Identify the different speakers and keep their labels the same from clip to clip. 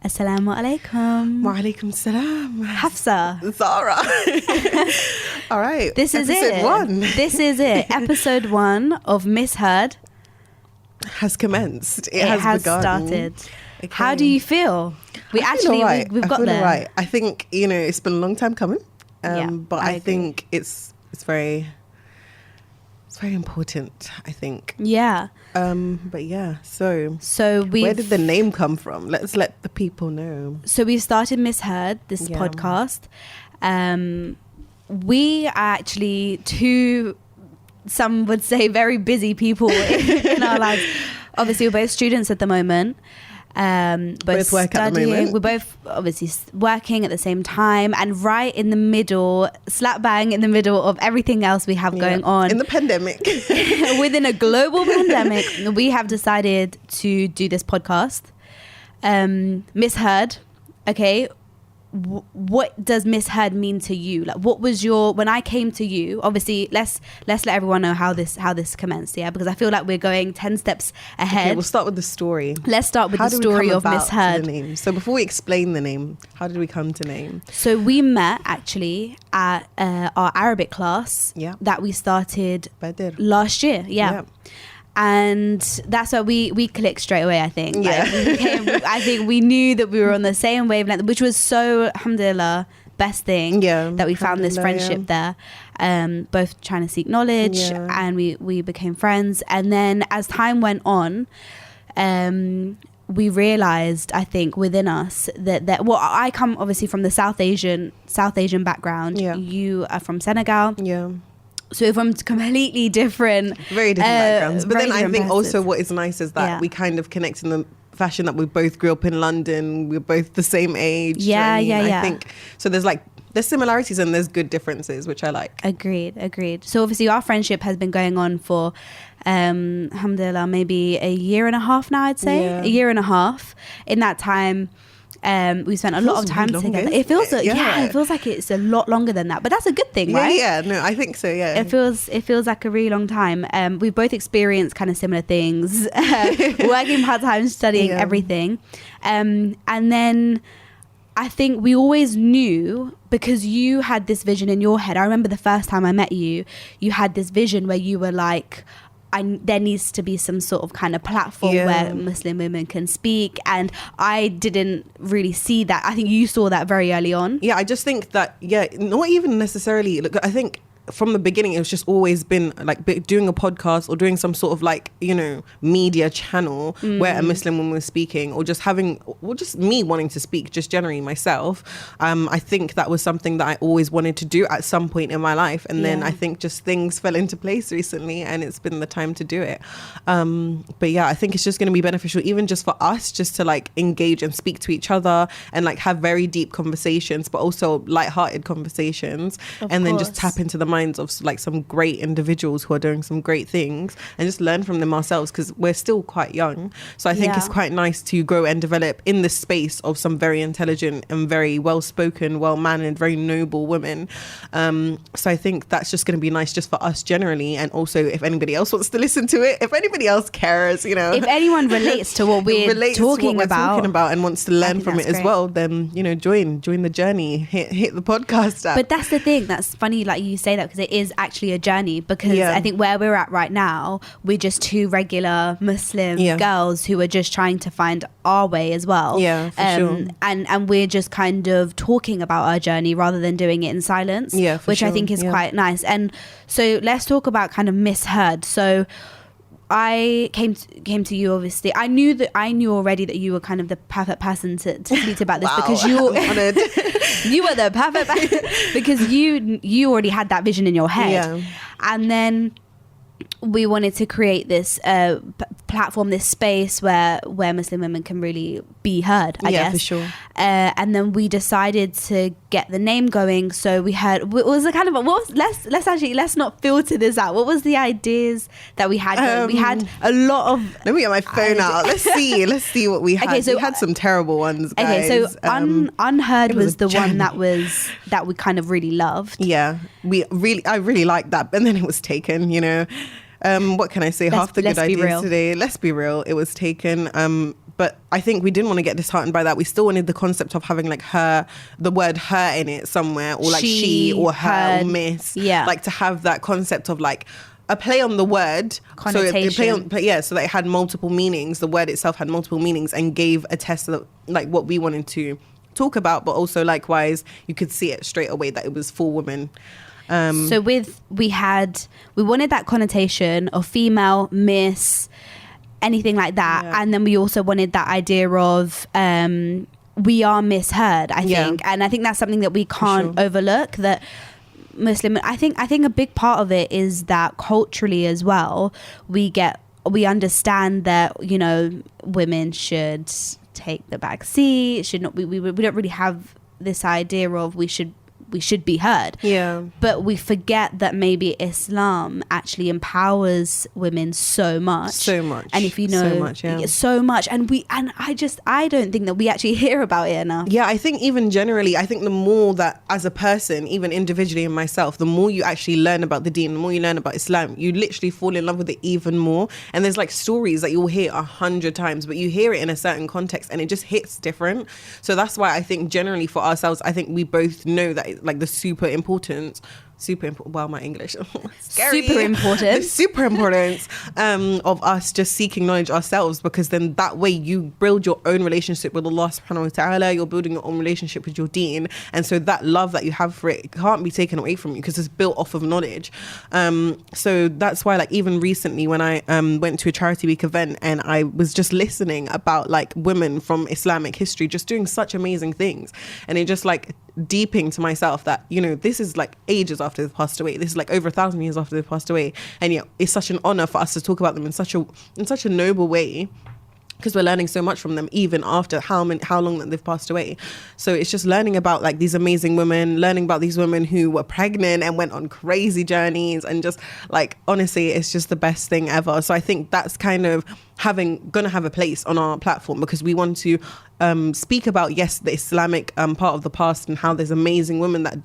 Speaker 1: Assalamu alaikum.
Speaker 2: Wa alaikum salam.
Speaker 1: Hafsa.
Speaker 2: Zara. All right.
Speaker 1: This is
Speaker 2: Episode
Speaker 1: it.
Speaker 2: 1.
Speaker 1: This is it. Episode 1 of Missheard
Speaker 2: has commenced. It
Speaker 1: has
Speaker 2: begun.
Speaker 1: started.
Speaker 2: Okay.
Speaker 1: How do you feel? We've got there.
Speaker 2: Right. I think, it's been a long time coming. But I
Speaker 1: agree.
Speaker 2: think it's very important, I think.
Speaker 1: Yeah.
Speaker 2: But yeah, so
Speaker 1: we
Speaker 2: where did the name come from? Let's let the people know.
Speaker 1: So we've started Missheard, this podcast. We are actually two, some would say, very busy people in our lives. Obviously, we're both students at the moment.
Speaker 2: Both work at the moment.
Speaker 1: We're both obviously working at the same time, and right in the middle, slap bang in the middle of everything else we have going on
Speaker 2: in the pandemic.
Speaker 1: Within a global pandemic, we have decided to do this podcast. Missheard. Okay, what does Missheard mean to you? Like, what was when I came to you? Obviously, let's let everyone know how this commenced. Yeah, because I feel like we're going 10 steps ahead.
Speaker 2: Okay, we'll start with the story.
Speaker 1: Let's start with the story of Missheard.
Speaker 2: So before we explain the name, how did we come to name?
Speaker 1: So we met actually at our Arabic class that we started last year. Yeah. And that's why we clicked straight away, I think. I think we knew that we were on the same wavelength, which was so, alhamdulillah, best thing that we found this friendship there. Both trying to seek knowledge, and we became friends. And then as time went on, we realized, I think, within us that I come obviously from the South Asian background. You are from Senegal. So we're from completely very different
Speaker 2: backgrounds. But then I think
Speaker 1: backgrounds.
Speaker 2: also what is nice is that we kind of connect in the fashion that we both grew up in London. We're both the same age. I think so. There's similarities and there's good differences, which I like.
Speaker 1: Agreed. So obviously our friendship has been going on for, alhamdulillah, maybe a year and a half now. I'd say a year and a half. In that time, we spent a lot of time together. It feels it feels like it's a lot longer than that, but that's a good thing, right?
Speaker 2: I think so. It
Speaker 1: feels like a really long time. We've both experienced kind of similar things, working part-time, studying everything, and then I think we always knew, because you had this vision in your head. I remember the first time I met you, you had this vision where you were like, there needs to be some sort of kind of platform where Muslim women can speak, and I didn't really see that. I think you saw that very early on.
Speaker 2: I just think that not even necessarily. Look, I think from the beginning, it was just always been like doing a podcast or doing some sort of media channel where a Muslim woman was speaking, or just me wanting to speak, just generally myself. I think that was something that I always wanted to do at some point in my life. And then I think just things fell into place recently and it's been the time to do it. But I think it's just going to be beneficial, even just for us, just to engage and speak to each other and have very deep conversations, but also lighthearted conversations. And then just tap into the minds of some great individuals who are doing some great things and just learn from them ourselves, because we're still quite young. So I think it's quite nice to grow and develop in the space of some very intelligent and very well-spoken, well-mannered, very noble women. So I think that's just going to be nice just for us generally, and also if anybody else wants to listen to it, if anybody else cares, if
Speaker 1: anyone relates to what we're talking about
Speaker 2: and wants to learn from it as well, then join the journey, hit the podcast app.
Speaker 1: But that's the thing that's funny, like you say that, because it is actually a journey, because I think where we're at right now, we're just two regular Muslim girls who are just trying to find our way as well.
Speaker 2: For sure.
Speaker 1: And we're just kind of talking about our journey rather than doing it in silence, which I think is quite nice. And so let's talk about kind of Missheard. So I came to you, obviously. I knew already that you were kind of the perfect person to speak about this.
Speaker 2: Wow,
Speaker 1: because you were the perfect person, because you already had that vision in your head. And then we wanted to create this platform, this space where Muslim women can really be heard, I guess.
Speaker 2: For sure.
Speaker 1: And then we decided to get the name going. So we had, let's not filter this out. What was the ideas that we had? We had a lot of.
Speaker 2: Let me get my phone out. Let's see what we had. Okay, so we had some terrible ones, guys.
Speaker 1: Okay, so Unheard was the one that we kind of really loved.
Speaker 2: I really liked that, and then it was taken, What can I say? Half the good ideas today. Let's be real. It was taken. But I think we didn't want to get disheartened by that. We still wanted the concept of having like the word her in it somewhere, or like she or her or miss.
Speaker 1: Yeah.
Speaker 2: Like to have that concept of like a play on the word.
Speaker 1: Connotation.
Speaker 2: So that it had multiple meanings. The word itself had multiple meanings and gave a test of like what we wanted to talk about, but also likewise you could see it straight away that it was for women.
Speaker 1: So we wanted that connotation of female, miss, anything like that. Yeah. And then we also wanted that idea of we are misheard, I think. And I think that's something that we can't overlook, that Muslim, I think a big part of it is that culturally as well, we understand that, you know, women should take the back seat, should not, we don't really have this idea of we should be heard. Yeah. But we forget that maybe Islam actually empowers women so much. And if you know, so much. And I don't think that we actually hear about it enough.
Speaker 2: Yeah, I think even generally, I think the more that as a person, even individually in myself, the more you actually learn about the deen, the more you learn about Islam, you literally fall in love with it even more. And there's like stories that you'll hear 100 times, but you hear it in a certain context and it just hits different. So that's why I think generally for ourselves, I think we both know that like the super important, wow, my English. Scary.
Speaker 1: Super important.
Speaker 2: The super importance of us just seeking knowledge ourselves, because then that way you build your own relationship with Allah subhanahu wa ta'ala, you're building your own relationship with your deen. And so that love that you have for it can't be taken away from you because it's built off of knowledge. So that's why, like, even recently when I went to a Charity Week event and I was just listening about like women from Islamic history just doing such amazing things, and it just like deeping to myself that, you know, this is like ages after they've passed away. This is like over 1,000 years after they've passed away, and yet it's such an honor for us to talk about them in such a noble way, because we're learning so much from them even after how long that they've passed away. So it's just learning about like these amazing women, learning about these women who were pregnant and went on crazy journeys, and just like, honestly, it's just the best thing ever. So I think that's kind of gonna have a place on our platform, because we want to speak about, yes, the Islamic part of the past and how there's amazing women that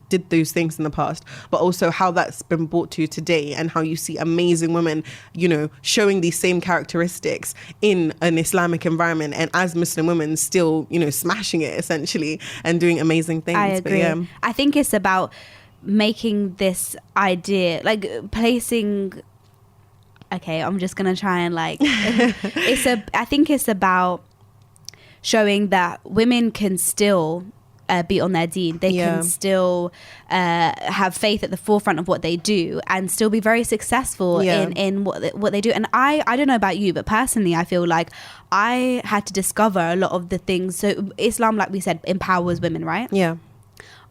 Speaker 2: did those things in the past, but also how that's been brought to today, and how you see amazing women, you know, showing these same characteristics in an Islamic environment, and as Muslim women still, you know, smashing it essentially and doing amazing things.
Speaker 1: I agree. But, I think it's about making this idea, like placing, okay, I'm just gonna try and like I think it's about showing that women can still be on their deen. They can still have faith at the forefront of what they do and still be very successful in what they do. And I don't know about you, but personally I feel like I had to discover a lot of the things. So Islam, like we said, empowers women, right? Yeah.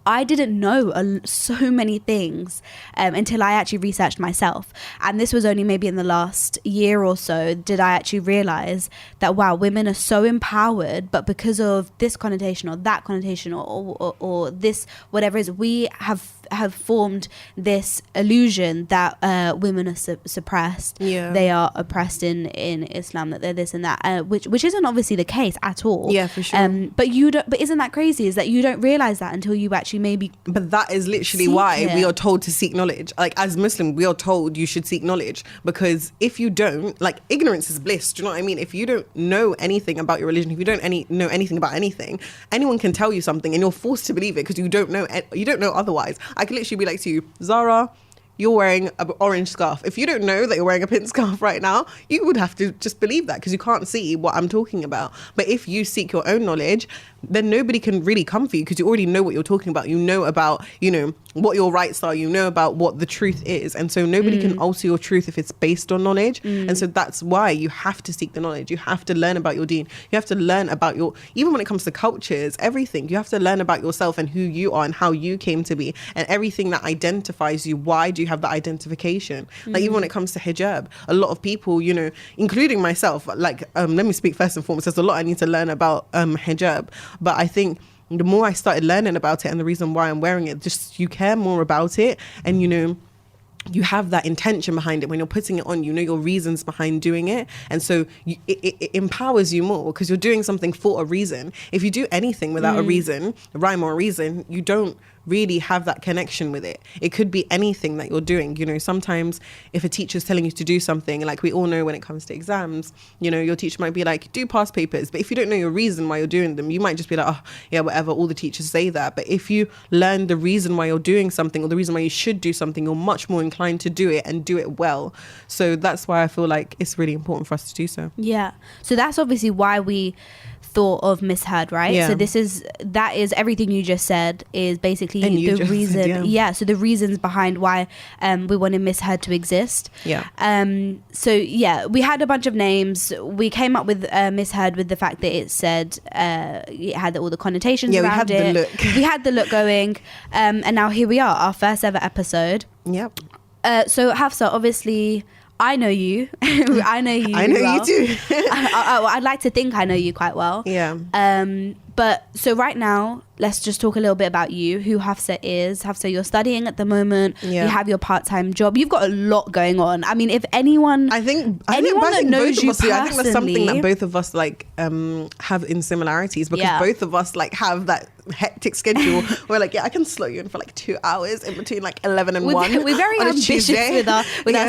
Speaker 1: I didn't know so many things until I actually researched myself. And this was only maybe in the last year or so did I actually realize that, wow, women are so empowered, but because of this connotation or that connotation or this, whatever it is, we have formed this illusion that women are suppressed. Yeah. They are oppressed in Islam, that they're this and that, which isn't obviously the case at all.
Speaker 2: Yeah, for sure.
Speaker 1: But isn't that crazy, is that you don't realize that until you actually
Speaker 2: but that is literally why we are told to seek knowledge. Like, as Muslim, we are told you should seek knowledge, because if you don't, like, ignorance is bliss. Do you know what I mean? If you don't know anything about your religion, if you don't know anything about anything, anyone can tell you something and you're forced to believe it because you don't know otherwise. I could literally be like to you, Zara, you're wearing an orange scarf. If you don't know that you're wearing a pink scarf right now, you would have to just believe that because you can't see what I'm talking about. But if you seek your own knowledge, then nobody can really come for you because you already know what you're talking about. You know about, you know, what your rights are. You know about what the truth is. And so nobody can alter your truth if it's based on knowledge. And so that's why you have to seek the knowledge. You have to learn about your deen. You have to learn about even when it comes to cultures, everything, you have to learn about yourself and who you are and how you came to be and everything that identifies you. Why do you have that identification? Like, even when it comes to hijab, a lot of people, you know, including myself, like, let me speak first and foremost, there's a lot I need to learn about hijab. But I think the more I started learning about it and the reason why I'm wearing it, just you care more about it, and you know, you have that intention behind it when you're putting it on. You know your reasons behind doing it, and so it empowers you more because you're doing something for a reason. If you do anything without a reason, a rhyme or a reason, you don't really have that connection with it. It could be anything that you're doing. You know, sometimes if a teacher's telling you to do something, like we all know when it comes to exams, you know, your teacher might be like, do past papers. But if you don't know your reason why you're doing them, you might just be like, oh yeah, whatever, all the teachers say that. But if you learn the reason why you're doing something, or the reason why you should do something, you're much more inclined to do it and do it well. So that's why I feel like it's really important for us to do so.
Speaker 1: Yeah. So that's obviously why we thought of Missheard, right?
Speaker 2: Yeah.
Speaker 1: So that is everything you just said is basically the reason. Yeah. So the reasons behind why we wanted Missheard to exist.
Speaker 2: Yeah.
Speaker 1: So yeah, we had a bunch of names. We came up with Missheard with the fact that it said it had all the connotations around it.
Speaker 2: The look.
Speaker 1: We had the look going, and now here we are, our first ever episode.
Speaker 2: Yep.
Speaker 1: So Hafsa, obviously, I know you. I know you.
Speaker 2: I know well. You too.
Speaker 1: I'd like to think I know you quite well.
Speaker 2: Yeah.
Speaker 1: But so right now, let's just talk a little bit about you, who Hafsa is. Hafsa, you're studying at the moment. Yeah. You have your part-time job. You've got a lot going on. I mean, if anyone,
Speaker 2: I think that knows you personally, I think that's something that both of us like have in similarities, because both of us like have that hectic schedule where like, yeah, I can slow you in for like 2 hours in between like 11 and 1.
Speaker 1: We're very ambitious with our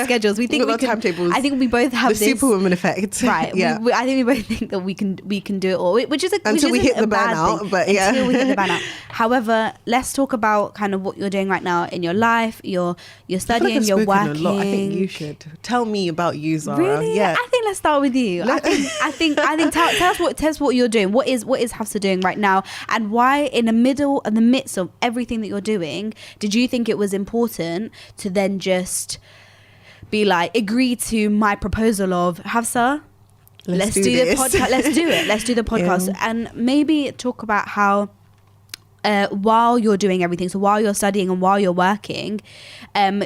Speaker 1: schedules. We think
Speaker 2: with our timetables.
Speaker 1: I think we both have
Speaker 2: the superwoman effect.
Speaker 1: Right. Yeah. I think we both think that we can do it all, which is
Speaker 2: until we hit the burnout. But yeah,
Speaker 1: until we hit the burnout. However, let's talk about kind of what you're doing right now in your life. You're studying, you're working.
Speaker 2: A lot. I think you should tell me about you, Zara.
Speaker 1: Really?
Speaker 2: Yeah.
Speaker 1: I think let's start with you. I think tell us what you're doing. What is Hafsa doing right now, and why in the midst of everything that you're doing, did you think it was important to then just be like, agree to my proposal of Hafsa? Let's do the podcast. Let's do the podcast. Yeah. And maybe talk about how while you're doing everything, so while you're studying and while you're working, when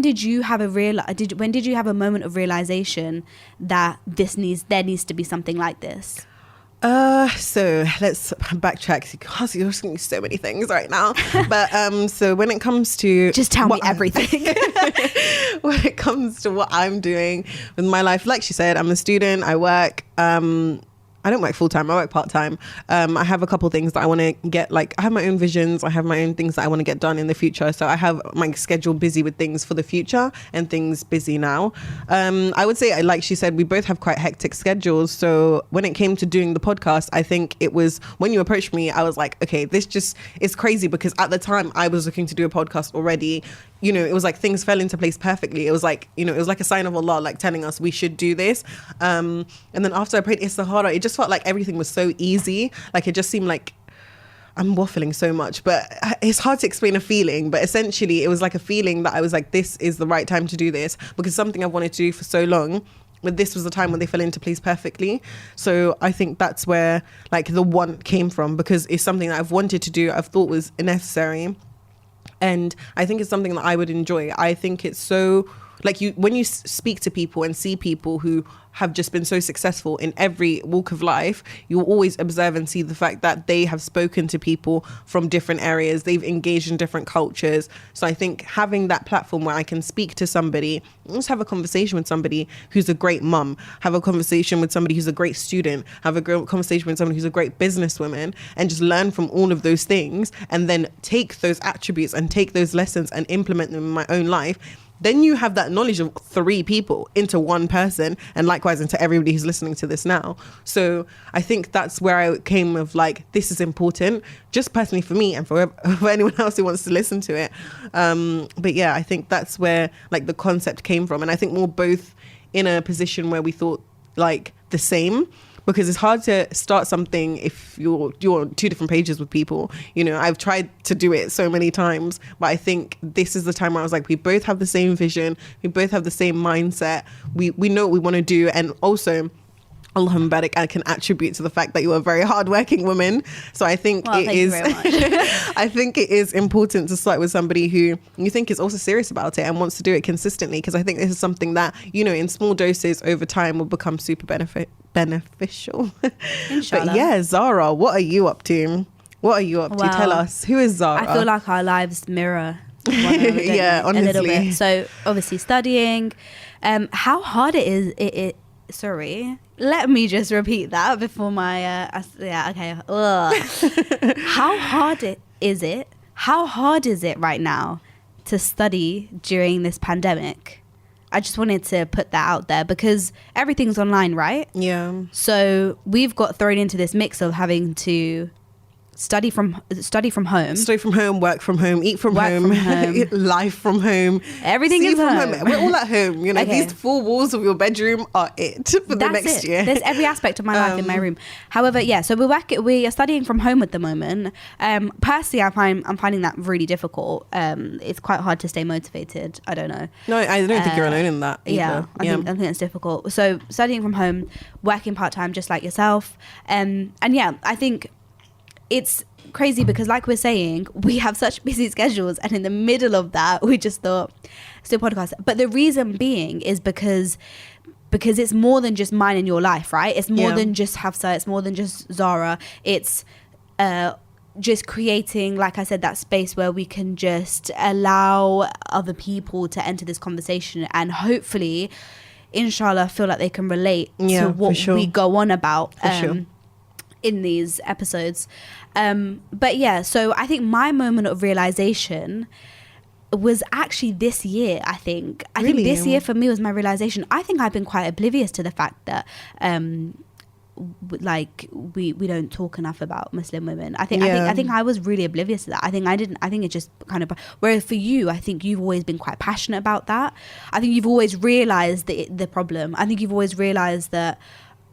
Speaker 1: did you have a moment of realization that there needs to be something like this?
Speaker 2: So let's backtrack because you're asking so many things right now. But so when it comes to
Speaker 1: just tell me everything.
Speaker 2: When it comes to what I'm doing with my life, like she said, I'm a student. I work. I don't work full time. I work part time. I have a couple things that I want to get. Like I have my own visions. I have my own things that I want to get done in the future. So I have my schedule busy with things for the future and things busy now. I would say, like she said, we both have quite hectic schedules. So when it came to doing the podcast, I think it was when you approached me, I was like, okay, this just is crazy, because at the time I was looking to do a podcast already. You know, it was like things fell into place perfectly. It was like, you know, it was like a sign of Allah, like telling us we should do this. And then after I prayed Istikhara, it just felt like everything was so easy. Like it just seemed like, I'm waffling so much, but it's hard to explain a feeling. But essentially it was like a feeling that I was like, this is the right time to do this, because something I've wanted to do for so long. But this was the time when they fell into place perfectly. So I think that's where like the want came from, because it's something that I've wanted to do, I've thought was necessary. And I think it's something that I would enjoy. I think it's so, like, when you speak to people and see people who have just been so successful in every walk of life, you'll always observe and see the fact that they have spoken to people from different areas. They've engaged in different cultures. So I think having that platform where I can speak to somebody, just have a conversation with somebody who's a great mum, have a conversation with somebody who's a great student, have a great conversation with somebody who's a great businesswoman, and just learn from all of those things, and then take those attributes and take those lessons and implement them in my own life. Then you have that knowledge of 3 people into one person, and likewise into everybody who's listening to this now. So I think that's where I came of like, this is important, just personally for me and for anyone else who wants to listen to it. But yeah, I think that's where like the concept came from. And I think we're both in a position where we thought like the same, because it's hard to start something if you're on 2 different pages with people. You know, I've tried to do it so many times, but I think this is the time where I was like, we both have the same vision, we both have the same mindset, we know what we want to do. And also, Allahumma barik, I can attribute to the fact that you're a very hardworking woman. So I think it is I think it is important to start with somebody who you think is also serious about it and wants to do it consistently, because I think this is something that, you know, in small doses over time will become super beneficial.
Speaker 1: Inshallah.
Speaker 2: But yeah, Zara, what are you up to? What are you up to? Tell us. Who is Zara?
Speaker 1: I feel like our lives mirror one another,
Speaker 2: yeah, honestly.
Speaker 1: A little bit. So obviously studying, how hard it is. Sorry, let me just repeat that before my okay. How hard is it? How hard is it right now to study during this pandemic? I just wanted to put that out there because everything's online, right?
Speaker 2: Yeah.
Speaker 1: So we've got thrown into this mix of having to study from home,
Speaker 2: work from home, eat from home, life from home,
Speaker 1: everything is
Speaker 2: from
Speaker 1: home.
Speaker 2: We're all at home, you know. Okay. These 4 walls of your bedroom are it for the next year.
Speaker 1: There's every aspect of my life in my room. However, yeah, so we are studying from home at the moment. Personally, I'm finding that really difficult. It's quite hard to stay motivated. I don't know.
Speaker 2: No, I don't think you're alone in that either.
Speaker 1: Yeah, I think it's difficult. So studying from home, working part-time just like yourself, and yeah, I think it's crazy because, like we're saying, we have such busy schedules, and in the middle of that we just thought let's do a podcast. But the reason being is because it's more than just mine and your life, right? It's more than just Hafsa, it's more than just Zara. It's just creating, like I said, that space where we can just allow other people to enter this conversation and hopefully, inshallah, feel like they can relate to what we go on about in these episodes. But yeah, so I think my moment of realization was actually this year. I think this year for me was my realization. I think I've been quite oblivious to the fact that like we don't talk enough about Muslim women. I think I was really oblivious to that. I think it just kind of, whereas for you, I think you've always been quite passionate about that. I think you've always realized the problem. I think you've always realized that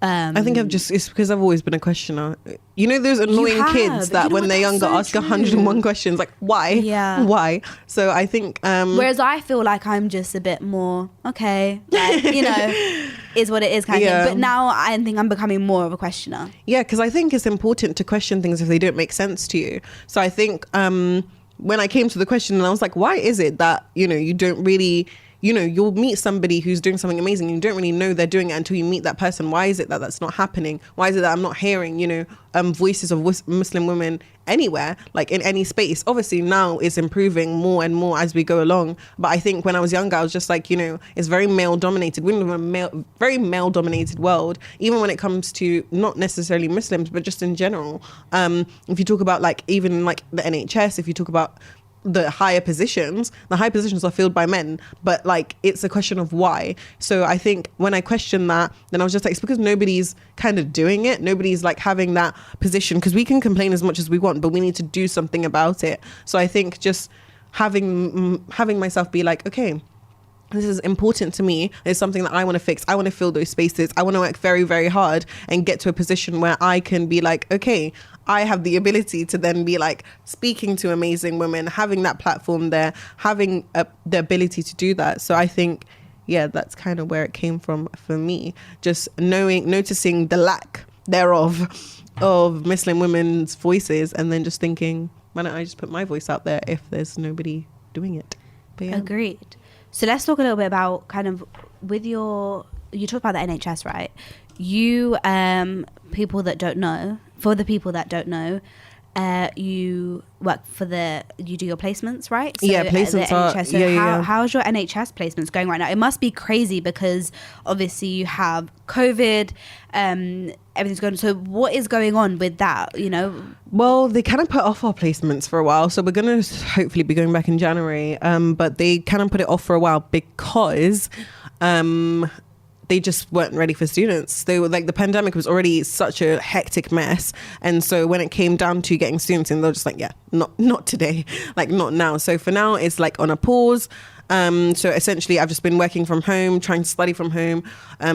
Speaker 2: I think it's because I've always been a questioner. You know those annoying kids that when they're younger ask 101 questions, like why? Yeah. Why? So I think
Speaker 1: whereas I feel like I'm just a bit more okay, like, you know, is what it is kind of thing. But now I think I'm becoming more of a questioner. Yeah,
Speaker 2: because I think it's important to question things if they don't make sense to you. So I think when I came to the question and I was like, why is it that, you know, you don't really, you know, you'll meet somebody who's doing something amazing and you don't really know they're doing it until you meet that person. Why is it that that's not happening? Why is it that I'm not hearing, you know, voices of Muslim women anywhere, like in any space? Obviously now it's improving more and more as we go along. But I think when I was younger, I was just like, you know, it's very male dominated. We live in a very male dominated world, even when it comes to not necessarily Muslims, but just in general. If you talk about like even like the NHS, if you talk about the higher positions are filled by men, but like it's a question of why. So I think when I questioned that, then I was just like, it's because nobody's kind of doing it. Nobody's like having that position, because we can complain as much as we want, but we need to do something about it. So I think just having myself be like, okay, this is important to me. It's something that I want to fix. I want to fill those spaces. I want to work very, very hard and get to a position where I can be like, okay, I have the ability to then be like speaking to amazing women, having that platform there, having the ability to do that. So I think, yeah, that's kind of where it came from for me. Just noticing the lack thereof of Muslim women's voices, and then just thinking, why don't I just put my voice out there if there's nobody doing it?
Speaker 1: But yeah. Agreed. So let's talk a little bit about kind of you talked about the NHS, right? You, people that don't know, you work you do your placements, right? So
Speaker 2: placements are,
Speaker 1: so how's your NHS placements going right now? It must be crazy because obviously you have COVID, everything's going on. So what is going on with that, you know?
Speaker 2: Well, they kind of put off our placements for a while. So we're going to hopefully be going back in January. But they kind of put it off for a while because they just weren't ready for students. They were like, the pandemic was already such a hectic mess. And so when it came down to getting students in, they were just like, yeah, not today, like not now. So for now it's like on a pause. So essentially I've just been working from home, trying to study from home,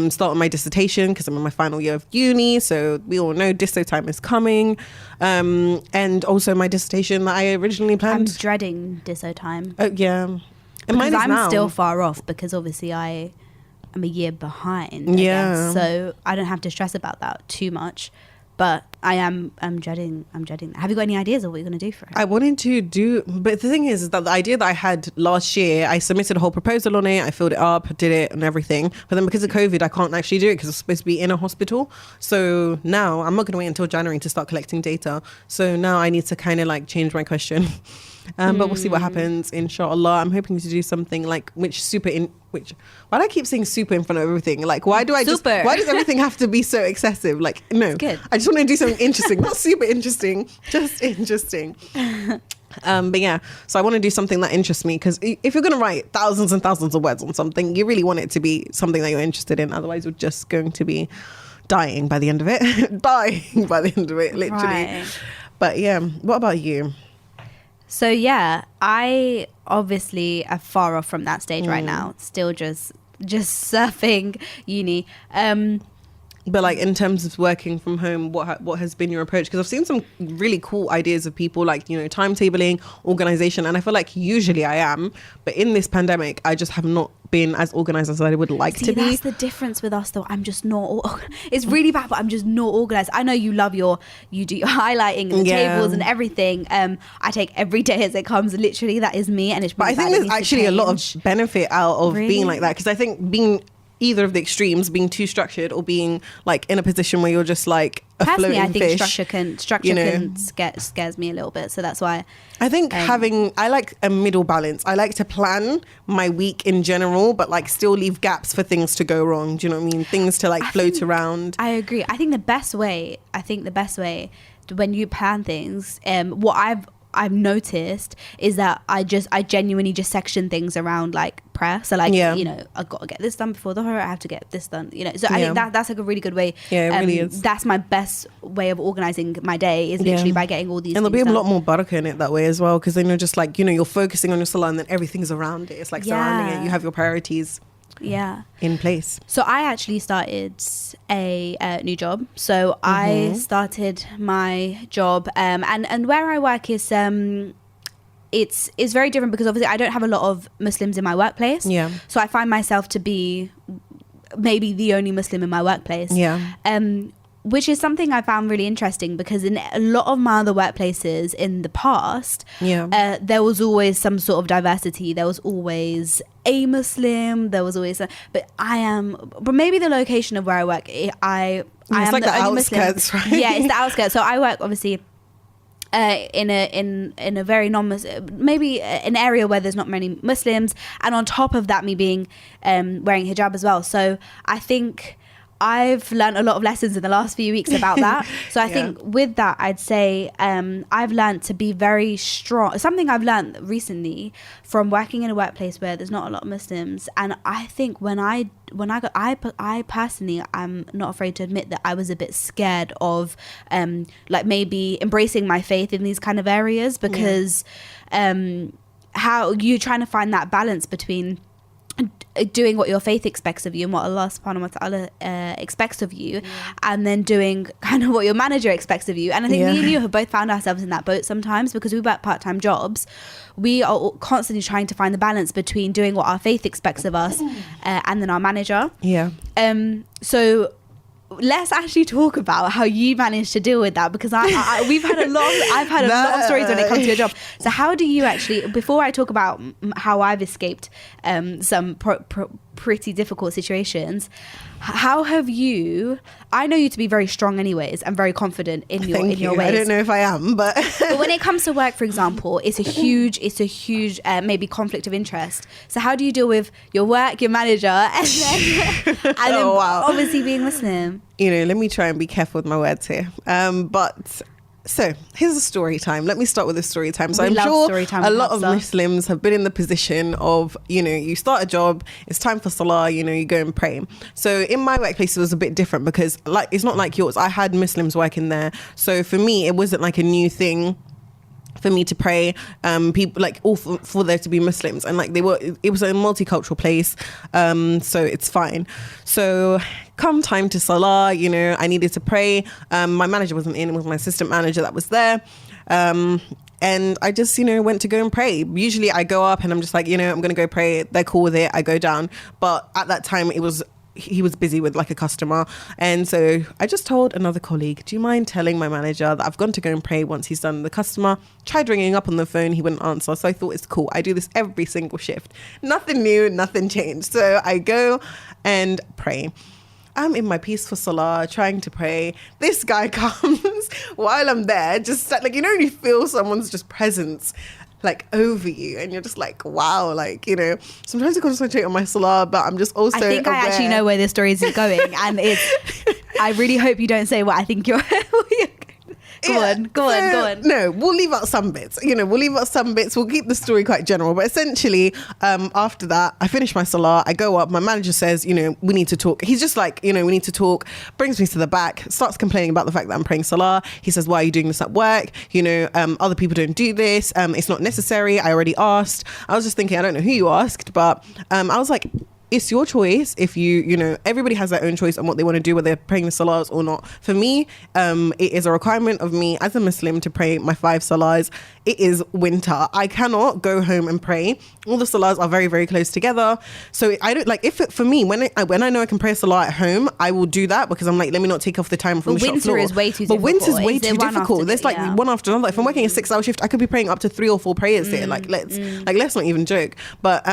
Speaker 2: start on my dissertation because I'm in my final year of uni. So we all know disso time is coming. And also my dissertation that I originally planned.
Speaker 1: I'm dreading disso time.
Speaker 2: Yeah. And
Speaker 1: because I'm still far off because obviously I'm a year behind.
Speaker 2: Yeah.
Speaker 1: So I don't have to stress about that too much. But I'm dreading that. Have you got any ideas of what you're going to do for it?
Speaker 2: I wanted to do, but the thing is that the idea that I had last year, I submitted a whole proposal on it, I filled it up, did it and everything. But then because of COVID, I can't actually do it because I'm supposed to be in a hospital. So now I'm not going to wait until January to start collecting data. So now I need to kind of like change my question. But we'll see what happens, inshallah. I'm hoping to do something like why do I keep saying super in front of everything? Like, why does everything have to be so excessive? Like, no, I just want to do something interesting, not super interesting, just interesting. But yeah, so I want to do something that interests me, because if you're going to write thousands and thousands of words on something, you really want it to be something that you're interested in. Otherwise, you're just going to be dying by the end of it. Literally.
Speaker 1: Right.
Speaker 2: But yeah, what about you?
Speaker 1: So yeah, I obviously am far off from that stage right now. Still just surfing uni.
Speaker 2: But like in terms of working from home, what has been your approach? Because I've seen some really cool ideas of people like, timetabling, organization. And I feel like usually I am. But in this pandemic, I just have not been as organized as I would like to be.
Speaker 1: That's the difference with us though. I'm just not. It's really bad, but I'm just not organized. I know you love you do your highlighting and the tables and everything. I take every day as it comes. Literally, that is me. And it's really
Speaker 2: But I think there's actually a lot of benefit out of being like that. Because I think being either of the extremes, being too structured or being like in a position where you're just like a
Speaker 1: personally,
Speaker 2: floating
Speaker 1: I think
Speaker 2: fish.
Speaker 1: structure scares me a little bit. So that's why
Speaker 2: I think I like a middle balance. I like to plan my week in general, but like still leave gaps for things to go wrong. Do you know what I mean? Things to like float around.
Speaker 1: I agree. I think the best way when you plan things, what I've noticed is that I genuinely just section things around like prayer. So like, I've got to get this done before the horror. I have to get this done, So I think that's like a really good way.
Speaker 2: Yeah, it really is.
Speaker 1: That's my best way of organizing my day is literally by getting all these
Speaker 2: and
Speaker 1: things
Speaker 2: there'll be
Speaker 1: done.
Speaker 2: a lot more barakah in it that way as well. Because then you're just like, you're focusing on your salah and then everything's around it. It's like surrounding it. You have your priorities in place. So
Speaker 1: I actually started a new job. So I started my job and where I work is it's very different because obviously I don't have a lot of Muslims in my workplace. Yeah. So I find myself to be maybe the only Muslim in my workplace. Yeah. Which is something I found really interesting because in a lot of my other workplaces in the past, there was always some sort of diversity. There was always a Muslim. There was always, but maybe the location of where I work, I am like the only
Speaker 2: outskirts,
Speaker 1: Muslim.
Speaker 2: Right?
Speaker 1: Yeah, it's the outskirts. So I work obviously in a very maybe an area where there's not many Muslims, and on top of that, me being wearing hijab as well. So I think I've learned a lot of lessons in the last few weeks about that. So I think with that, I'd say I've learned to be very strong. Something I've learned recently from working in a workplace where there's not a lot of Muslims. And I think I personally, I'm not afraid to admit that I was a bit scared of like maybe embracing my faith in these kind of areas because how you're trying to find that balance between doing what your faith expects of you and what Allah subhanahu wa ta'ala expects of you, and then doing kind of what your manager expects of you. And I think me and you have both found ourselves in that boat sometimes because we work part-time jobs. We are constantly trying to find the balance between doing what our faith expects of us and then our manager. So let's actually talk about how you managed to deal with that, because I've had a lot of stories when it comes to your job. So how do you actually, before I talk about how I've escaped some pretty difficult situations, how have you, I know you to be very strong anyways and very confident in your ways.
Speaker 2: I don't know if I am, but
Speaker 1: when it comes to work, for example, it's a huge maybe conflict of interest. So how do you deal with your work, your manager, and then obviously being Muslim?
Speaker 2: Let me try and be careful with my words here. So here's a story time. Let me start with a story time. So I'm sure a lot of Muslims have been in the position of, you start a job, it's time for salah, you go and pray. So in my workplace, it was a bit different because it's not like yours. I had Muslims working there. So for me, it wasn't like a new thing for me to pray, people like all for there to be Muslims, and like it was a multicultural place, so it's fine. So come time to salah, I needed to pray. My manager wasn't in; it was my assistant manager that was there. And I just, went to go and pray. Usually I go up and I'm just like, I'm going to go pray. They're cool with it. I go down. But at that time he was busy with like a customer. And so I just told another colleague, do you mind telling my manager that I've gone to go and pray once he's done the customer? Tried ringing up on the phone. He wouldn't answer. So I thought it's cool. I do this every single shift. Nothing new, nothing changed. So I go and pray. I'm in my peaceful salah, trying to pray. This guy comes while I'm there, just like, you feel someone's just presence. like over you, and you're just like, wow, like, you know, sometimes I concentrate on my salah, but I'm just also
Speaker 1: I think
Speaker 2: aware.
Speaker 1: I actually know where this story is going, and I really hope you don't say what I think you're Go on.
Speaker 2: No, we'll leave out some bits. We'll keep the story quite general. But essentially, after that, I finish my salah. I go up. My manager says, you know, we need to talk. He's just like, you know, we need to talk. Brings me to the back. Starts complaining about the fact that I'm praying salah. He says, why are you doing this at work? You know, other people don't do this. It's not necessary. I already asked. I was just thinking, I don't know who you asked, but I was like, it's your choice. If you know, everybody has their own choice on what they want to do, whether they're praying the salahs or not. For me, it is a requirement of me as a Muslim to pray my 5 salahs. It is winter. I cannot go home and pray. All the salahs are very, very close together. So I don't like, for me, when I know I can pray a salah at home, I will do that, because I'm like, let me not take off the time from the shop floor.
Speaker 1: Winter is way too
Speaker 2: but
Speaker 1: difficult.
Speaker 2: Winter's way too difficult. There's like one after another. If I'm working a 6-hour shift, I could be praying up to 3 or 4 prayers here. Like let's not even joke. But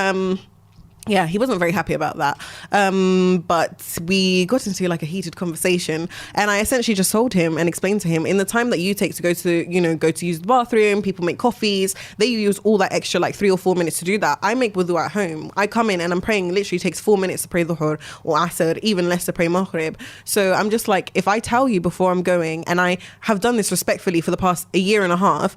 Speaker 2: yeah, he wasn't very happy about that. But we got into like a heated conversation, and I essentially just told him and explained to him, in the time that you take to go to use the bathroom, people make coffees, they use all that extra like 3 or 4 minutes to do that. I make wudu at home. I come in and I'm praying, literally takes 4 minutes to pray dhuhr or asr, even less to pray maghrib. So I'm just like, if I tell you before I'm going, and I have done this respectfully for the past 1.5 years,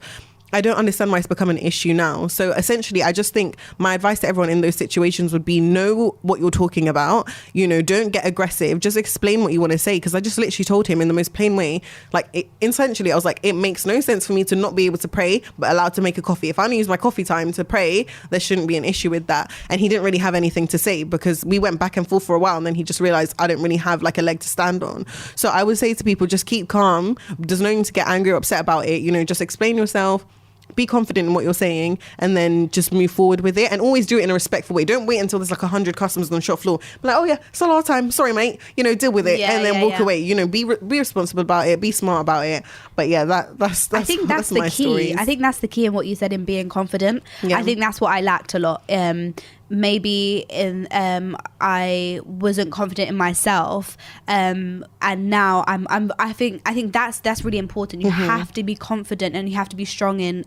Speaker 2: I don't understand why it's become an issue now. So essentially, I just think my advice to everyone in those situations would be, know what you're talking about. You know, don't get aggressive. Just explain what you want to say. Because I just literally told him in the most plain way, like, essentially, I was like, it makes no sense for me to not be able to pray, but allowed to make a coffee. If I only use my coffee time to pray, there shouldn't be an issue with that. And he didn't really have anything to say, because we went back and forth for a while, and then he just realized I don't really have like a leg to stand on. So I would say to people, just keep calm. There's no need to get angry or upset about it. You know, just explain yourself. Be confident in what you're saying, and then just move forward with it, and always do it in a respectful way. Don't wait until there's like 100 customers on the shop floor. Be like, oh yeah, salah time, sorry mate, you know, deal with it, and then walk away. You know, be responsible about it, be smart about it. But yeah, that's
Speaker 1: I think that's the key.
Speaker 2: Stories.
Speaker 1: I think that's the key in what you said, in being confident. I think that's what I lacked a lot. Maybe I wasn't confident in myself, and now I think that's really important. You have to be confident, and you have to be strong in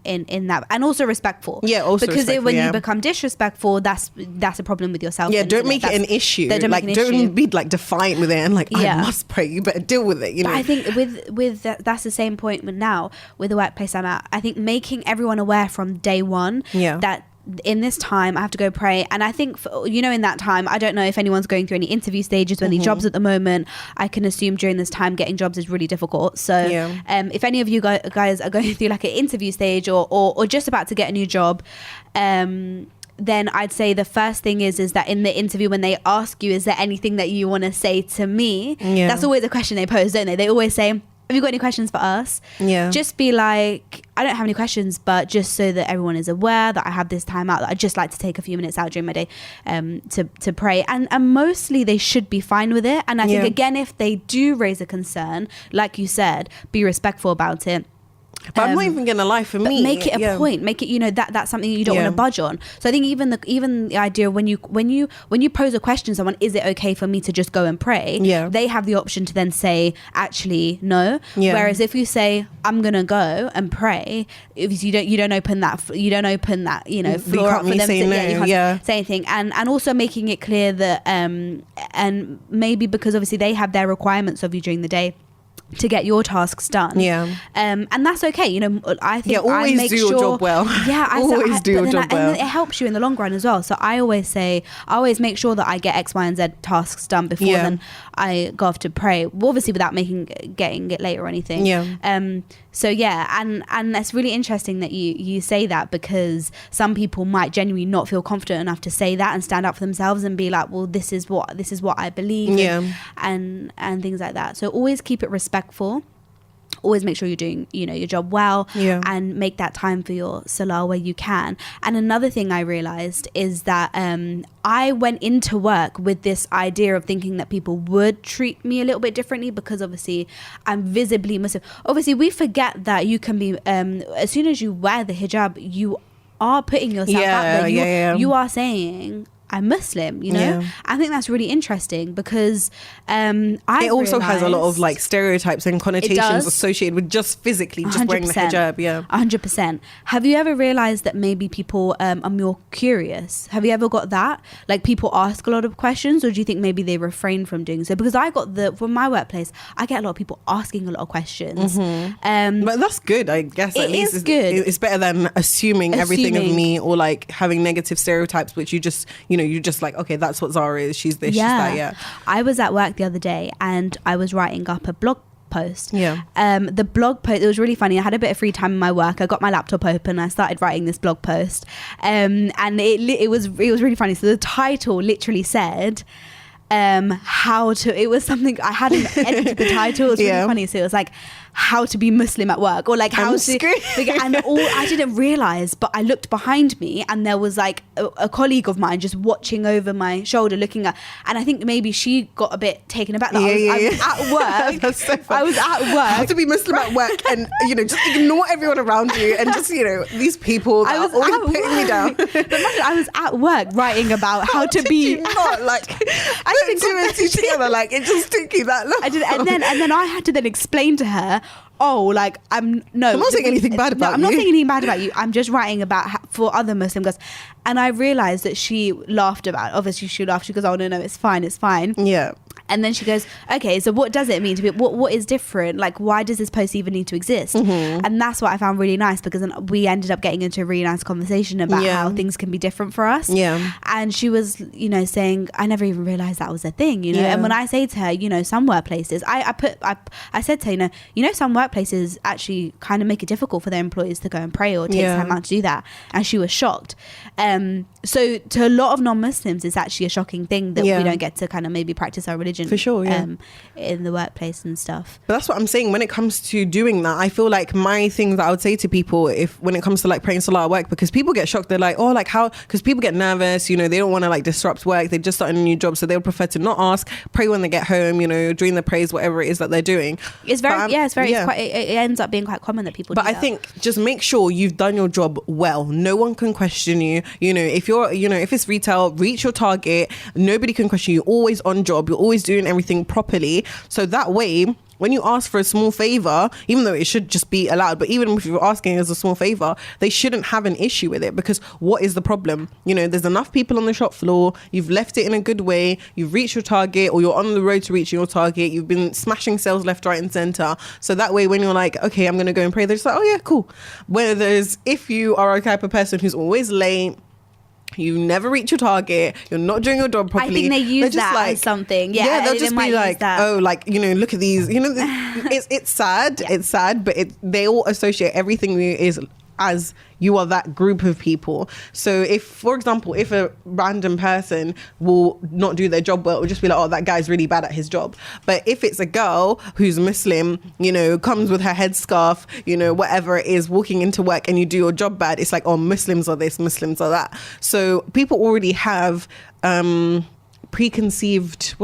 Speaker 1: that, and also respectful. Because when you become disrespectful, that's a problem with yourself.
Speaker 2: Don't make it an issue. Don't be like defiant with it and like, I must pray. You better deal with it. You know.
Speaker 1: But I think with that's the same point with now with the workplace I'm at. I think making everyone aware from day one that in this time I have to go pray. And I think in that time, I don't know if anyone's going through any interview stages or any jobs at the moment. I can assume during this time getting jobs is really difficult. So if any of you guys are going through like an interview stage or just about to get a new job, then I'd say the first thing is that in the interview, when they ask you, is there anything that you want to say to me? That's always a question they pose, don't they? They always say, have you got any questions for us? Just be like, I don't have any questions, but just so that everyone is aware that I have this time out, that I'd just like to take a few minutes out during my day to pray. And mostly they should be fine with it. And I think, again, if they do raise a concern, like you said, be respectful about it.
Speaker 2: But I'm not even gonna lie, for me,
Speaker 1: make it a point. Make it, that's something you don't want to budge on. So I think even the idea when you pose a question to someone, is it okay for me to just go and pray? They have the option to then say, actually no. Whereas if you say, I'm gonna go and pray, if you don't open that floor up for them to say anything, and also making it clear that and maybe because obviously they have their requirements of you during the day to get your tasks done, and that's okay. I think
Speaker 2: always
Speaker 1: I make
Speaker 2: do your job well.
Speaker 1: Always
Speaker 2: do your job well.
Speaker 1: And it helps you in the long run as well. So I always make sure that I get X, Y, and Z tasks done before then I go off to pray. Obviously, without getting it late or anything. So and that's really interesting that you say that, because some people might genuinely not feel confident enough to say that and stand up for themselves and be like, well, this is what I believe, and things like that. So always keep it respectful. Always make sure you're doing your job well, and make that time for your salah where you can. And another thing I realized is that I went into work with this idea of thinking that people would treat me a little bit differently, because obviously I'm visibly Muslim. Obviously we forget that you can be as soon as you wear the hijab, you are putting yourself out there. You are saying, I'm Muslim, you know. I think that's really interesting because it
Speaker 2: also has a lot of like stereotypes and connotations associated with just physically just wearing the hijab.
Speaker 1: 100%. Have you ever realized that maybe people are more curious? Have you ever got that, like people ask a lot of questions, or do you think maybe they refrain from doing so? Because I got from my workplace, I get a lot of people asking a lot of questions.
Speaker 2: But that's good, I guess. At least it's good. It's better than assuming everything of me, or like having negative stereotypes, which you just, you know, you're just like, okay, that's what Zara is. She's this, she's that.
Speaker 1: I was at work the other day and I was writing up a blog post. The blog post, it was really funny. I had a bit of free time in my work. I got my laptop open. I started writing this blog post, and it was really funny. So the title literally said, it was something I hadn't edited the title. It was really funny. So it was like how to be Muslim at work, or like how and I didn't realize, but I looked behind me and there was like a colleague of mine just watching over my shoulder looking at, and I think maybe she got a bit taken aback that I was at work. That's so funny. I was at work.
Speaker 2: How to be Muslim at work, and you know, just ignore everyone around you and just, you know, these people that are always putting me down.
Speaker 1: But imagine, I was at work writing about how to be
Speaker 2: not like I didn't do it together, like it just took you that long.
Speaker 1: I did, and then I had to then explain to her, I'm not
Speaker 2: saying anything bad about you.
Speaker 1: I'm not saying anything bad about you. I'm just writing about for other Muslim girls. And I realized that she laughed about it. Obviously she laughed. She goes, oh no, it's fine.
Speaker 2: Yeah.
Speaker 1: And then she goes, okay, so what does it mean to be, what is different? Like, why does this post even need to exist? And that's what I found really nice, because then we ended up getting into a really nice conversation about how things can be different for us. And she was, you know, saying, I never even realized that was a thing, you know. And when I say to her, you know, some workplaces, I said to her, you know, some workplaces actually kind of make it difficult for their employees to go and pray or take time out to do that. And she was shocked. So to a lot of non-Muslims, it's actually a shocking thing that we don't get to kind of maybe practice our religion
Speaker 2: for sure,
Speaker 1: in the workplace and stuff.
Speaker 2: But that's what I'm saying when it comes to doing that. I feel like my thing that I would say to people, if when it comes to like praying salah at work, because people get shocked, they're like, oh, like how, because people get nervous, you know, they don't want to like disrupt work, they just started a new job, so they'll prefer to not ask, pray when they get home, you know, during the praise, whatever it is that they're doing.
Speaker 1: It's very it ends up being quite common that people do that.
Speaker 2: I think just make sure you've done your job well. No one can question you. You know, if you're, you know, if it's retail, reach your target, nobody can question you. Always on job, you're always doing everything properly, so that way when you ask for a small favor, even though it should just be allowed, but even if you're asking as a small favor, they shouldn't have an issue with it, because what is the problem? You know, there's enough people on the shop floor, you've left it in a good way, you've reached your target, or you're on the road to reaching your target, you've been smashing sales left, right and center, so that way when you're like, okay, I'm gonna go and pray, they're just like, oh yeah, cool. Whereas if you are a type of person who's always late, you never reach your target, you're not doing your job properly,
Speaker 1: I think they use that like, as something.
Speaker 2: They'll just be like, oh, like, you know, look at these, you know, it's sad. It's sad, but they all associate everything is as you are that group of people. So if, for example, if a random person will not do their job well, it will just be like, oh, that guy's really bad at his job. But if it's a girl who's Muslim, you know, comes with her headscarf, you know, whatever it is, walking into work, and you do your job bad, it's like, oh, Muslims are this, Muslims are that. So people already have preconceived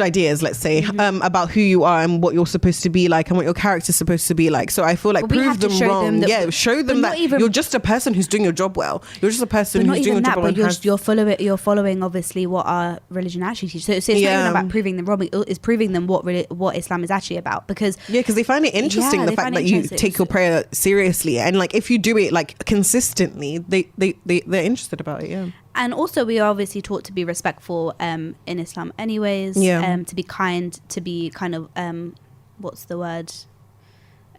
Speaker 2: ideas, let's say, about who you are and what you're supposed to be like and what your character's supposed to be like. So I feel like prove them wrong. Show them that you're just a person who's doing your job well. You're just a person who's doing your job well.
Speaker 1: But you're following obviously what our religion actually teaches. So it's not even about proving them wrong. It's proving them what Islam is actually about. Because
Speaker 2: they find it interesting, the fact that you take your prayer seriously, and like if you do it like consistently, they're interested about it. Yeah.
Speaker 1: And also we are obviously taught to be respectful in Islam anyways, to be kind, to be kind of what's the word,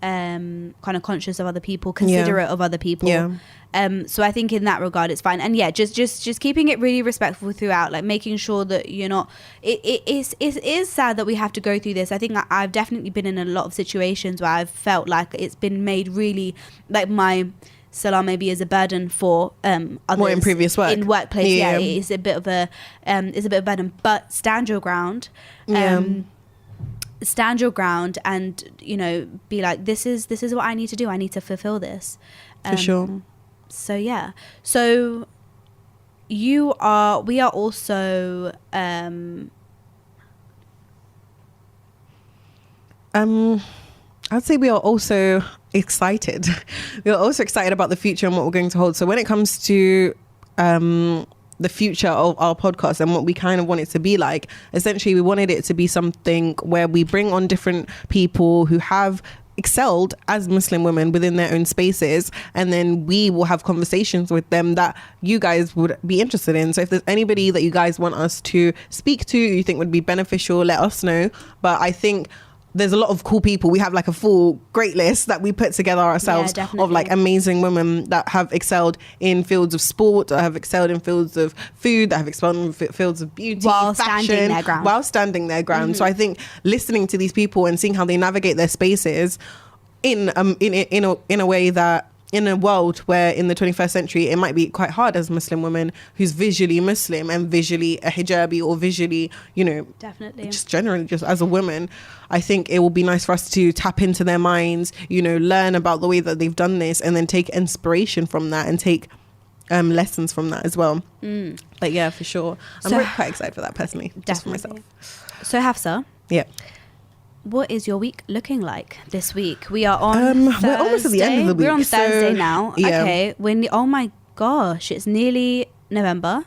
Speaker 1: kind of conscious of other people, considerate of other people. So I think in that regard it's fine. And just keeping it really respectful throughout, like making sure that you're not, it is sad that we have to go through this. I think I've definitely been in a lot of situations where I've felt like it's been made really, like my salah maybe is a burden for others.
Speaker 2: More in previous work.
Speaker 1: In workplace, it's a bit of a burden. But stand your ground. Stand your ground, and you know, be like, this is what I need to do. I need to fulfill this.
Speaker 2: For sure.
Speaker 1: So yeah. So we are also
Speaker 2: I'd say we are also excited. We are also excited about the future and what we're going to hold. So when it comes to the future of our podcast and what we kind of want it to be like. Essentially, we wanted it to be something where we bring on different people who have excelled as Muslim women within their own spaces, and then we will have conversations with them that you guys would be interested in. So if there's anybody that you guys want us to speak to, you think would be beneficial, let us know. But I think there's a lot of cool people. We have like a full great list that we put together ourselves of like amazing women that have excelled in fields of sport, that have excelled in fields of food, that have excelled in fields of beauty,
Speaker 1: while
Speaker 2: fashion,
Speaker 1: standing their ground.
Speaker 2: Mm-hmm. So I think listening to these people and seeing how they navigate their spaces in a way that, in a world where in the 21st century it might be quite hard as a Muslim woman who's visually Muslim and visually a hijabi, or visually,
Speaker 1: definitely
Speaker 2: just generally just as a woman, I think it will be nice for us to tap into their minds, learn about the way that they've done this, and then take inspiration from that and take lessons from that as well. But yeah, for sure, I'm really quite excited for that personally.
Speaker 1: Definitely.
Speaker 2: Just for myself.
Speaker 1: So Hafsa,
Speaker 2: yeah,
Speaker 1: what is your week looking like this week? We are on Thursday.
Speaker 2: We're almost at the end of the week.
Speaker 1: We're on Thursday now.
Speaker 2: Yeah.
Speaker 1: Okay. Oh my gosh, it's nearly November.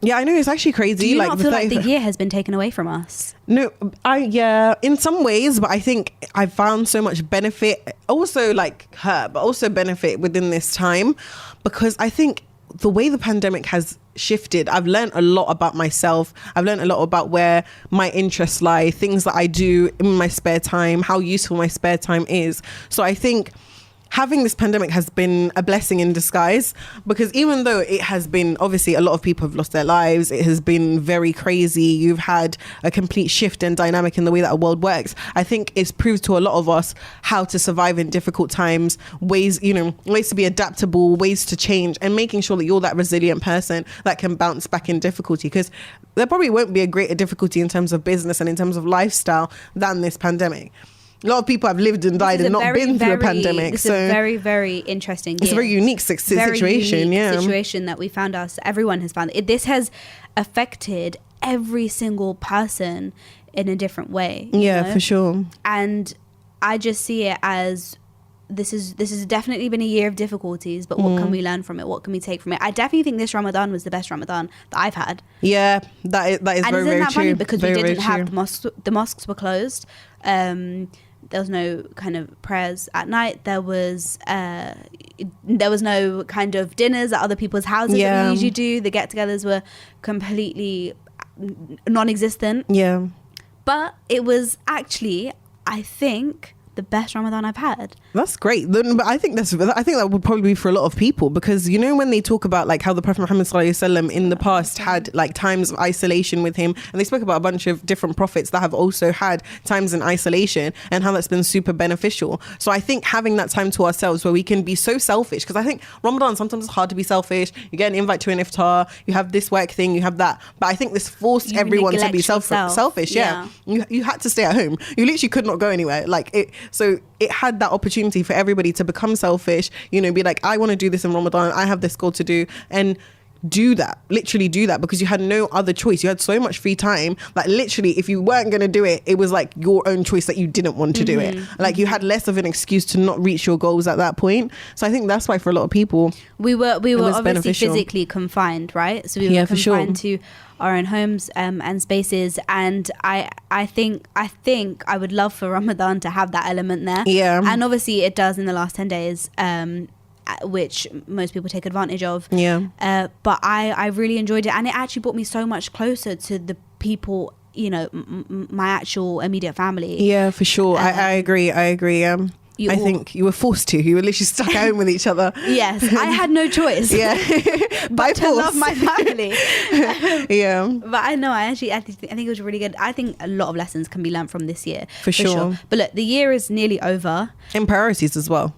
Speaker 2: Yeah, I know, it's actually crazy.
Speaker 1: Do you not feel like the year has been taken away from us?
Speaker 2: No, in some ways, but I think I found so much benefit, also like her, but also benefit within this time, because I think the way the pandemic has shifted, I've learned a lot about myself. I've learned a lot about where my interests lie, things that I do in my spare time, how useful my spare time is. So I think having this pandemic has been a blessing in disguise, because even though it has been, obviously a lot of people have lost their lives, it has been very crazy, you've had a complete shift in dynamic in the way that our world works, I think it's proved to a lot of us how to survive in difficult times, ways to be adaptable, ways to change, and making sure that you're that resilient person that can bounce back in difficulty, because there probably won't be a greater difficulty in terms of business and in terms of lifestyle than this pandemic. A lot of people have lived and died and not been through a pandemic.
Speaker 1: It's a very, very interesting year.
Speaker 2: It's a very unique situation.
Speaker 1: Situation that we found us. Everyone has found it. This has affected every single person in a different way.
Speaker 2: For sure.
Speaker 1: And I just see it as this has definitely been a year of difficulties, but what can we learn from it? What can we take from it? I definitely think this Ramadan was the best Ramadan that I've had.
Speaker 2: Yeah, that is
Speaker 1: and
Speaker 2: very, very true.
Speaker 1: And isn't that funny? Because
Speaker 2: very,
Speaker 1: we didn't have the mosques were closed. There was no kind of prayers at night. There was no kind of dinners at other people's houses that we usually do. The get-togethers were completely non-existent.
Speaker 2: Yeah.
Speaker 1: But it was actually, I think, the best Ramadan I've had.
Speaker 2: That's great. But I think that would probably be for a lot of people, because when they talk about like how the Prophet Muhammad ﷺ in the past had like times of isolation with him, and they spoke about a bunch of different prophets that have also had times in isolation and how that's been super beneficial. So I think having that time to ourselves where we can be so selfish, because I think Ramadan sometimes it's hard to be selfish. You get an invite to an iftar, you have this work thing, you have that, but I think this forced everyone to be selfish. Yeah. You had to stay at home. You literally could not go anywhere. So it had that opportunity for everybody to become selfish, be like, I want to do this in Ramadan, I have this goal to do, and literally do that, because you had no other choice. You had so much free time that literally if you weren't going to do it, it was like your own choice that you didn't want to do it. Like you had less of an excuse to not reach your goals at that point. So I think that's why for a lot of people
Speaker 1: we were obviously beneficial. Physically confined, right? So we were confined to our own homes and spaces, and I think I would love for Ramadan to have that element there. And obviously it does in the last 10 days, which most people take advantage of. But I really enjoyed it, and it actually brought me so much closer to the people, my actual immediate family. For sure. I agree. I think you were forced to. You were literally stuck at home with each other. Yes, I had no choice. But to love my family. But I think it was really good. I think a lot of lessons can be learned from this year. For sure. But look, the year is nearly over.
Speaker 2: And priorities as well.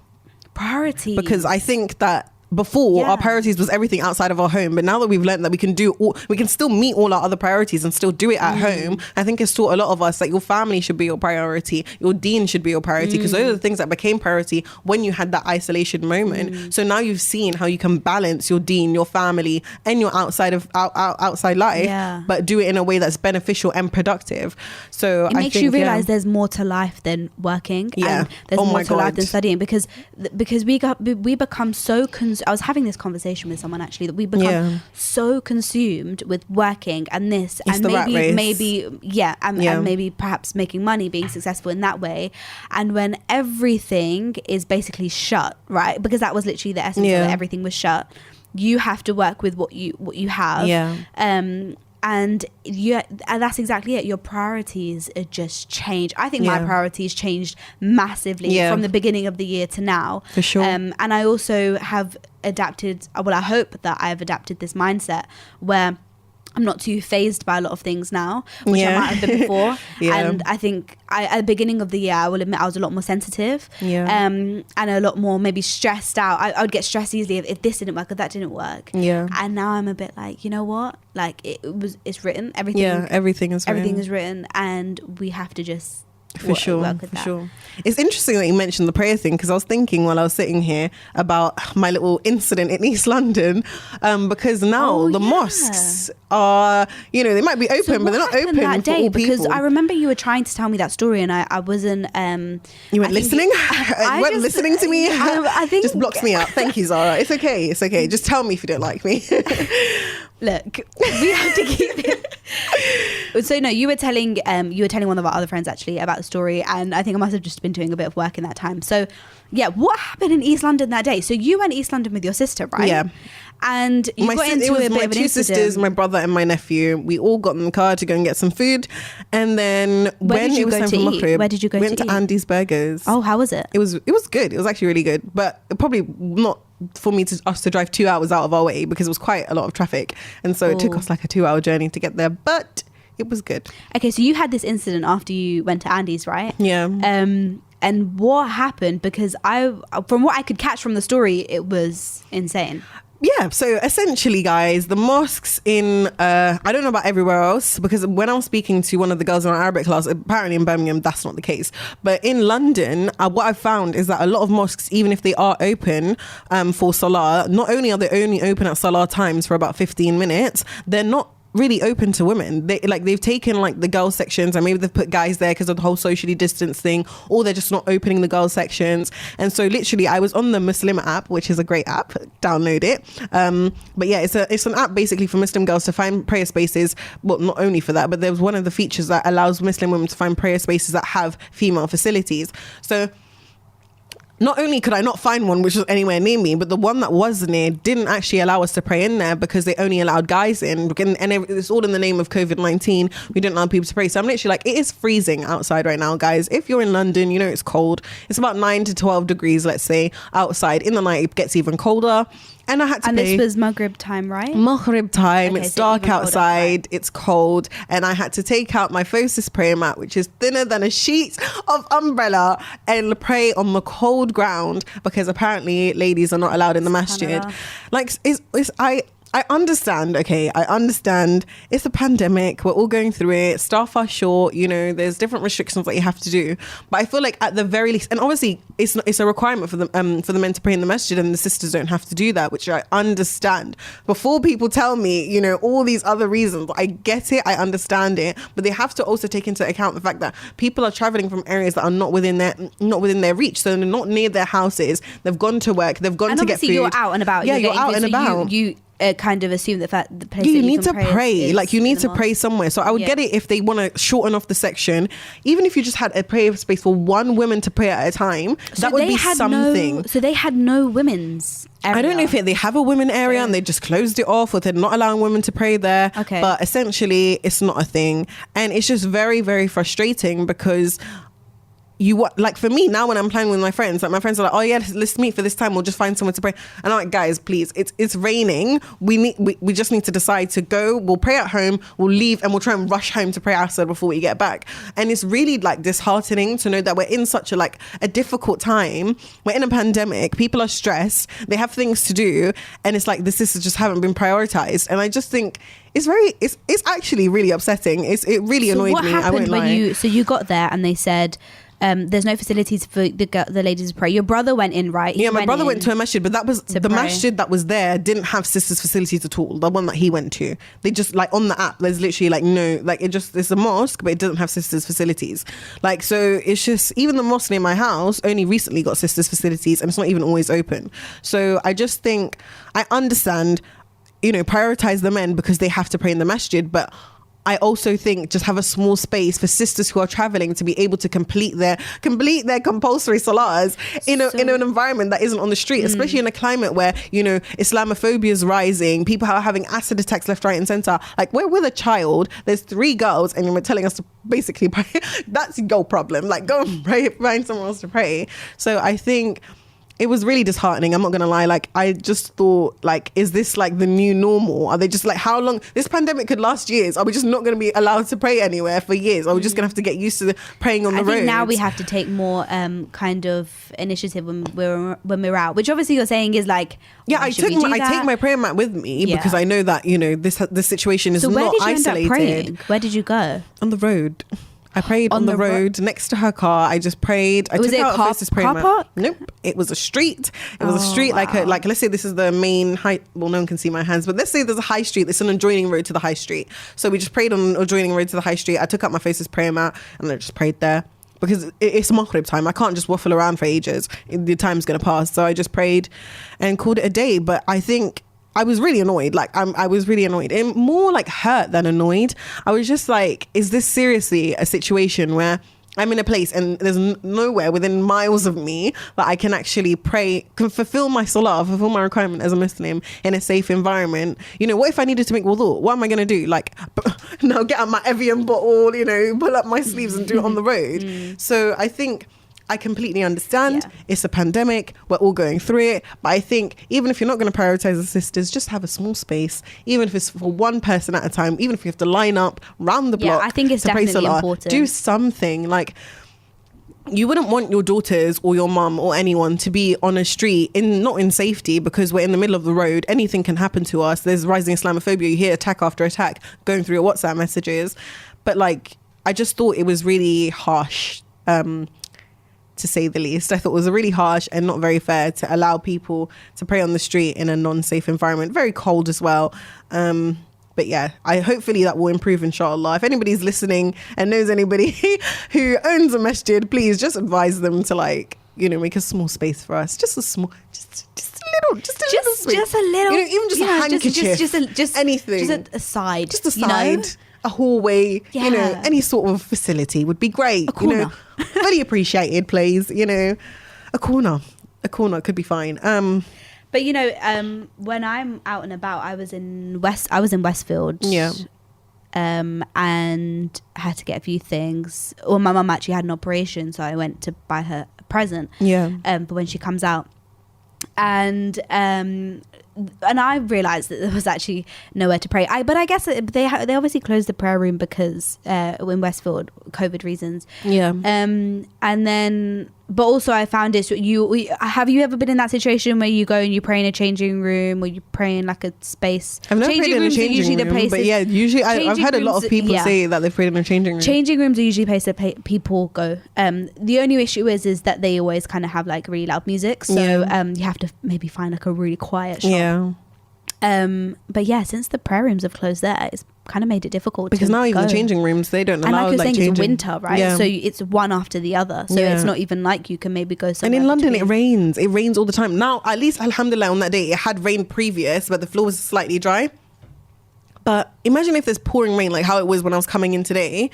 Speaker 2: Because I think that before our priorities was everything outside of our home, but now that we've learned that we can still meet all our other priorities and still do it at home, I think it's taught a lot of us that your family should be your priority, your deen should be your priority, because those are the things that became priority when you had that isolation moment. So now you've seen how you can balance your deen, your family, and your outside life, but do it in a way that's beneficial and productive. So
Speaker 1: it makes you realize there's more to life than working, and there's more to life than studying, because we become so was having this conversation with someone actually, that we become so consumed with working and this,
Speaker 2: it's
Speaker 1: and maybe
Speaker 2: and
Speaker 1: maybe perhaps making money, being successful in that way, and when everything is basically shut, right? Because that was literally the essence of it. Everything was shut. You have to work with what you have. And that's exactly it. Your priorities are just changed. I think my priorities changed massively from the beginning of the year to now.
Speaker 2: For sure.
Speaker 1: And I also have adapted, well, I hope that I've adapted this mindset where I'm not too phased by a lot of things now, which I might have been before. And I think at the beginning of the year, I will admit I was a lot more sensitive and a lot more maybe stressed out. I would get stressed easily if this didn't work or that didn't work. And now I'm a bit like, you know what? Like it's written. Everything is written, and we have to just
Speaker 2: For sure. It's interesting that you mentioned the prayer thing, because I was thinking while I was sitting here about my little incident in East London, because now the mosques are, they might be open, but they're not open that day, for all people.
Speaker 1: Because I remember you were trying to tell me that story, and I wasn't.
Speaker 2: You weren't listening. You weren't listening to me.
Speaker 1: I think
Speaker 2: just blocks me out. Thank you, Zara. It's okay. Just tell me if you don't like me.
Speaker 1: Look, we have to keep it. So no, you were telling one of our other friends actually about the story, and I think I must have just been doing a bit of work in that time. So yeah, what happened in East London that day? So you went to East London with your sister, right?
Speaker 2: Yeah.
Speaker 1: And you got into a bit of an incident. My two sisters,
Speaker 2: my brother and my nephew, we all got in the car to go and get some food. And then
Speaker 1: Where did you go to eat?
Speaker 2: We went to Andy's Burgers.
Speaker 1: Oh, how was it?
Speaker 2: It was good. It was actually really good, but probably not for us to drive 2 hours out of our way, because it was quite a lot of traffic, and so it took us like a 2 hour journey to get there, but it was good.
Speaker 1: Okay, so you had this incident after you went to Andy's, right?
Speaker 2: Yeah.
Speaker 1: And what happened? Because from what I could catch from the story, it was insane.
Speaker 2: Yeah, so essentially, guys, the mosques in, I don't know about everywhere else, because when I was speaking to one of the girls in our Arabic class, apparently in Birmingham, that's not the case. But in London, what I've found is that a lot of mosques, even if they are open for Salah, not only are they only open at Salah times for about 15 minutes, they're not really open to women. They've taken like the girls sections, and maybe they've put guys there because of the whole socially distance thing, or they're just not opening the girls sections. And so literally I was on the Muslim app, which is a great app, download it. But yeah, it's an app basically for Muslim girls to find prayer spaces. Well, not only for that, but there's one of the features that allows Muslim women to find prayer spaces that have female facilities. So not only could I not find one which was anywhere near me, but the one that was near didn't actually allow us to pray in there, because they only allowed guys in, and it's all in the name of COVID-19. We didn't allow people to pray. So I'm literally like, it is freezing outside right now, guys. If you're in London, it's cold. It's about 9 to 12 degrees, let's say, outside. In the night, it gets even colder. And I had to
Speaker 1: this was Maghrib time, right?
Speaker 2: Maghrib time. Okay, it's dark outside. It's cold. And I had to take out my Fosis prayer mat, which is thinner than a sheet of umbrella, and pray on the cold ground, because apparently ladies are not allowed in the masjid. Like, I understand, okay, I understand. It's a pandemic. We're all going through it. Staff are short, there's different restrictions that you have to do. But I feel like at the very least, and obviously it's a requirement for the men to pray in the masjid, and the sisters don't have to do that, which I understand. Before people tell me, all these other reasons, I get it, I understand it, but they have to also take into account the fact that people are traveling from areas that are not within their reach. So they're not near their houses. They've gone to work. They've gone to get food.
Speaker 1: You're out and about.
Speaker 2: Yeah, you're out and about.
Speaker 1: You kind of assume the place
Speaker 2: you
Speaker 1: that
Speaker 2: need to pray,
Speaker 1: like
Speaker 2: you need to pray somewhere. So I would get it if they want to shorten off the section, even if you just had a prayer space for one woman to pray at a time. That would be something.
Speaker 1: So they had no women's area.
Speaker 2: I don't know if they have a women area and they just closed it off, or they're not allowing women to pray there.
Speaker 1: Okay.
Speaker 2: But essentially it's not a thing, and it's just very, very frustrating, because like for me now, when I'm playing with my friends, like my friends are like, oh yeah, let's meet for this time, we'll just find somewhere to pray. And I'm like, guys, please, it's raining, we just need to decide to go. We'll pray at home, we'll leave, and we'll try and rush home to pray outside before we get back. And it's really like disheartening to know that we're in such a difficult time. We're in a pandemic, people are stressed, they have things to do, and it's like the sisters just haven't been prioritized. And I just think it's actually really upsetting. It really annoyed me. I won't lie.
Speaker 1: So you got there and they said, there's no facilities for the ladies to pray. Your brother went in, right?
Speaker 2: Yeah, my brother went to a masjid, but that was the masjid that was there didn't have sisters facilities at all. The one that he went to, they just like on the app, there's literally like no, like it's a mosque, but it doesn't have sisters facilities. Like, so it's just, even the mosque near my house only recently got sisters facilities, and it's not even always open. So I just think, I understand, prioritize the men because they have to pray in the masjid, but I also think just have a small space for sisters who are traveling to be able to complete their compulsory salahs in an environment that isn't on the street, especially in a climate where, Islamophobia is rising, people are having acid attacks left, right and center. Like, we're with a child, there's 3 girls, and you're telling us to basically pray. That's your problem. Like, go and pray, find someone else to pray. So I think it was really disheartening. I'm not gonna lie. Like, I just thought, like, is this like the new normal? Are they just like, how long this pandemic could last years? Are we just not gonna be allowed to pray anywhere for years? Are we just gonna have to get used to praying on the road? I think
Speaker 1: now we have to take more kind of initiative when we're out, which obviously you're saying is like,
Speaker 2: I take my prayer mat with me because I know that this situation is not isolated.
Speaker 1: Where did you end up praying? Where did you go?
Speaker 2: On the road. I prayed on the road next to her car. I just prayed. I
Speaker 1: took out a
Speaker 2: car park? Nope. It was a street. It was a street, wow. like let's say this is the main high. Well, no one can see my hands, but let's say there's a high street. It's an adjoining road to the high street. So we just prayed on an adjoining road to the high street. I took out my face's prayer mat and I just prayed there because it's Maghrib time. I can't just waffle around for ages. The time's gonna pass. So I just prayed and called it a day. But I think I was really annoyed. Like, I was really annoyed, and more like hurt than annoyed. I was just like, is this seriously a situation where I'm in a place and there's nowhere within miles of me that I can actually pray, can fulfill my salah, fulfill my requirement as a Muslim in a safe environment? What if I needed to make wudu? What am I going to do? Like, no, get out my Evian bottle, pull up my sleeves and do it on the road. So I think I completely understand. It's a pandemic. We're all going through it. But I think even if you're not going to prioritize the sisters, just have a small space, even if it's for one person at a time, even if you have to line up round the block.
Speaker 1: I think it's definitely important.
Speaker 2: Do something. Like, you wouldn't want your daughters or your mum or anyone to be on a street not in safety because we're in the middle of the road. Anything can happen to us. There's rising Islamophobia. You hear attack after attack going through your WhatsApp messages. But like, I just thought it was really harsh, to say the least. I thought it was really harsh and not very fair to allow people to pray on the street in a non-safe environment. Very cold as well. But yeah, hopefully that will improve, inshallah. If anybody's listening and knows anybody who owns a masjid, please just advise them to make a small space for us. Just a small, just a little space.
Speaker 1: Just a little.
Speaker 2: Even just a handkerchief.
Speaker 1: Just
Speaker 2: anything.
Speaker 1: Just a side.
Speaker 2: Just a side. A hallway, any sort of facility would be great.
Speaker 1: A corner.
Speaker 2: Really appreciated, please. A corner could be fine.
Speaker 1: But when I'm out and about, I was in Westfield.
Speaker 2: Yeah.
Speaker 1: And I had to get a few things. Well, my mum actually had an operation, so I went to buy her a present.
Speaker 2: Yeah.
Speaker 1: But when she comes out, and I realized that there was actually nowhere to pray. But I guess they obviously closed the prayer room because in Westfield, COVID reasons.
Speaker 2: Yeah.
Speaker 1: And then, but also I found it. Have you ever been in that situation where you go and you pray in a changing room, or you pray in like a space?
Speaker 2: I've never prayed in a changing room, but yeah, usually I've heard a lot of people say that they've prayed in a changing room.
Speaker 1: Changing rooms are usually places that people go. The only issue is that they always kind of have like really loud music, so you have to maybe find like a really quiet shop.
Speaker 2: Yeah.
Speaker 1: But yeah, since the prayer rooms have closed there, it's kind of made it difficult
Speaker 2: because now even the changing rooms, they don't allow
Speaker 1: and like you're saying,
Speaker 2: changing.
Speaker 1: it's winter, right? So it's one after the other, so it's not even like you can maybe go somewhere.
Speaker 2: And in London it rains all the time. Now at least alhamdulillah on that day it had rained previous, but the floor was slightly dry. But imagine if there's pouring rain like how it was when I was coming in today,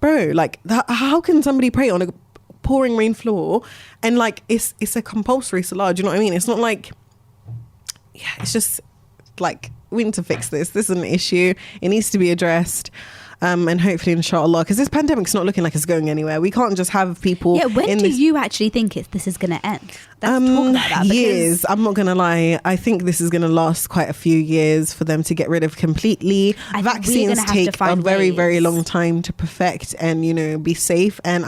Speaker 2: bro. Like how can somebody pray on a pouring rain floor? And like it's a compulsory salah, do you know what I mean? It's not like, it's just like, we need to fix this. This is an issue. It needs to be addressed. And hopefully, inshallah, because this pandemic's not looking like it's going anywhere. We can't just have people.
Speaker 1: Yeah, when do you actually think this is going to end? Let's talk about that.
Speaker 2: Years. I'm not going to lie. I think this is going to last quite a few years for them to get rid of completely. Vaccines take a very, very long time to perfect and, be safe. And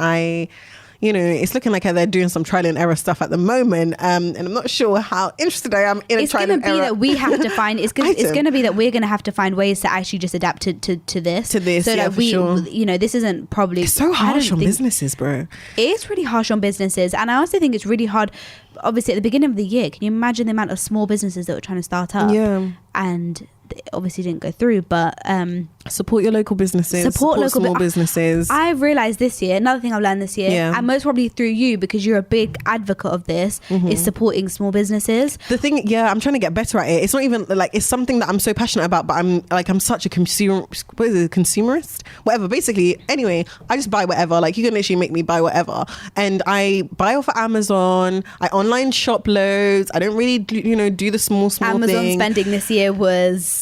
Speaker 2: you know, it's looking like they're doing some trial and error stuff at the moment, and I'm not sure how interested I am in a trial and error.
Speaker 1: It's going to be that we have to find. It's going to be that we're going to have to find ways to actually just adapt to this.
Speaker 2: So that
Speaker 1: we,
Speaker 2: sure.
Speaker 1: you know, this isn't probably.
Speaker 2: It's so harsh on businesses, bro.
Speaker 1: It is really harsh on businesses, and I also think it's really hard. Obviously, at the beginning of the year, can you imagine the amount of small businesses that were trying to start up?
Speaker 2: Yeah,
Speaker 1: and it obviously didn't go through, but
Speaker 2: support your local businesses, support local small businesses.
Speaker 1: I've realized this year, another thing I've learned this year, and most probably through you, because you're a big advocate of this, is supporting small businesses.
Speaker 2: The thing, I'm trying to get better at it. It's not even like, it's something that I'm so passionate about, but I'm such a consumerist, whatever. Basically, anyway, I just buy whatever. Like, you can literally make me buy whatever, and I buy off of Amazon. I online shop loads. I don't really, you know, do the small
Speaker 1: Amazon
Speaker 2: thing.
Speaker 1: spending this year was.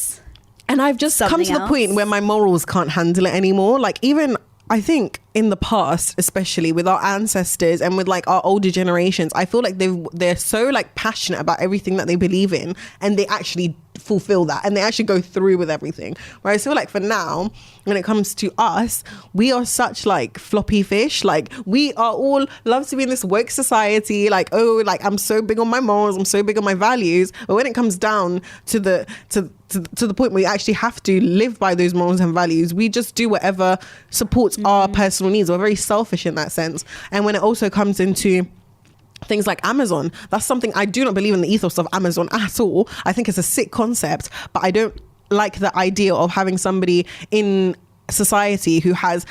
Speaker 2: And I've just come to the point where my morals can't handle it anymore. Like, even I think in the past, especially with our ancestors and with like our older generations, I feel like they're so like passionate about everything that they believe in, and they actually fulfill that, and they actually go through with everything. Whereas I feel like for now, when it comes to us, we are such like floppy fish. Like, we are all love to be in this woke society, like, oh, like, I'm so big on my morals, I'm so big on my values, but when it comes down to the point where we actually have to live by those morals and values, we just do whatever supports our personal needs. We're very selfish in that sense. And when it also comes into things like Amazon, that's something I do not believe in the ethos of Amazon at all. I think it's a sick concept, but I don't like the idea of having somebody in society who has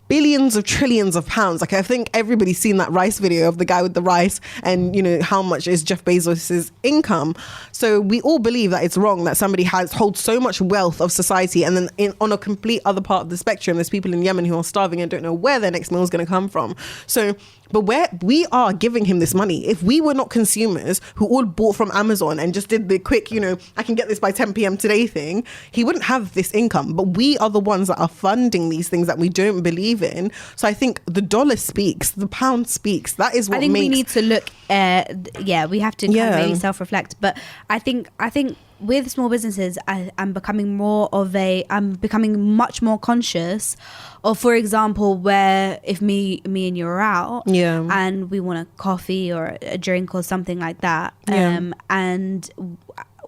Speaker 2: billions of trillions of pounds. Like, I think everybody's seen that rice video of the guy with the rice, and you know how much is Jeff Bezos's income. So we all believe that it's wrong that somebody holds so much wealth of society, and then on a complete other part of the spectrum, there's people in Yemen who are starving and don't know where their next meal is going to come from. So, but where we are giving him this money, if we were not consumers who all bought from Amazon and just did the quick, you know, I can get this by 10 p.m. today thing, he wouldn't have this income. But we are the ones that are funding these things that we don't believe in. So I think the dollar speaks, the pound speaks. That is what
Speaker 1: I think
Speaker 2: makes...
Speaker 1: we need to look, we have to kind of maybe self-reflect. But I think with small businesses, I'm becoming much more conscious of, for example, where if me and you are out and we want a coffee or a drink or something like that, and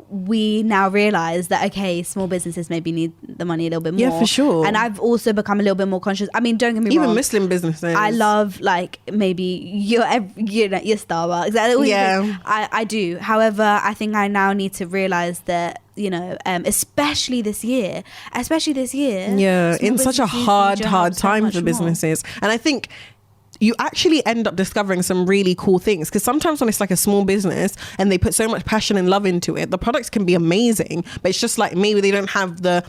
Speaker 1: we now realize that, okay, small businesses maybe need the money a little bit more.
Speaker 2: Yeah, for sure.
Speaker 1: And I've also become a little bit more conscious. I mean, don't get me wrong.
Speaker 2: Even Muslim businesses.
Speaker 1: I love, like, maybe your Starbucks. I do. However, I think I now need to realize that, you know, especially this year.
Speaker 2: Yeah, in such a hard time for businesses. And I think you actually end up discovering some really cool things, because sometimes when it's like a small business and they put so much passion and love into it, the products can be amazing, but it's just like maybe they don't have the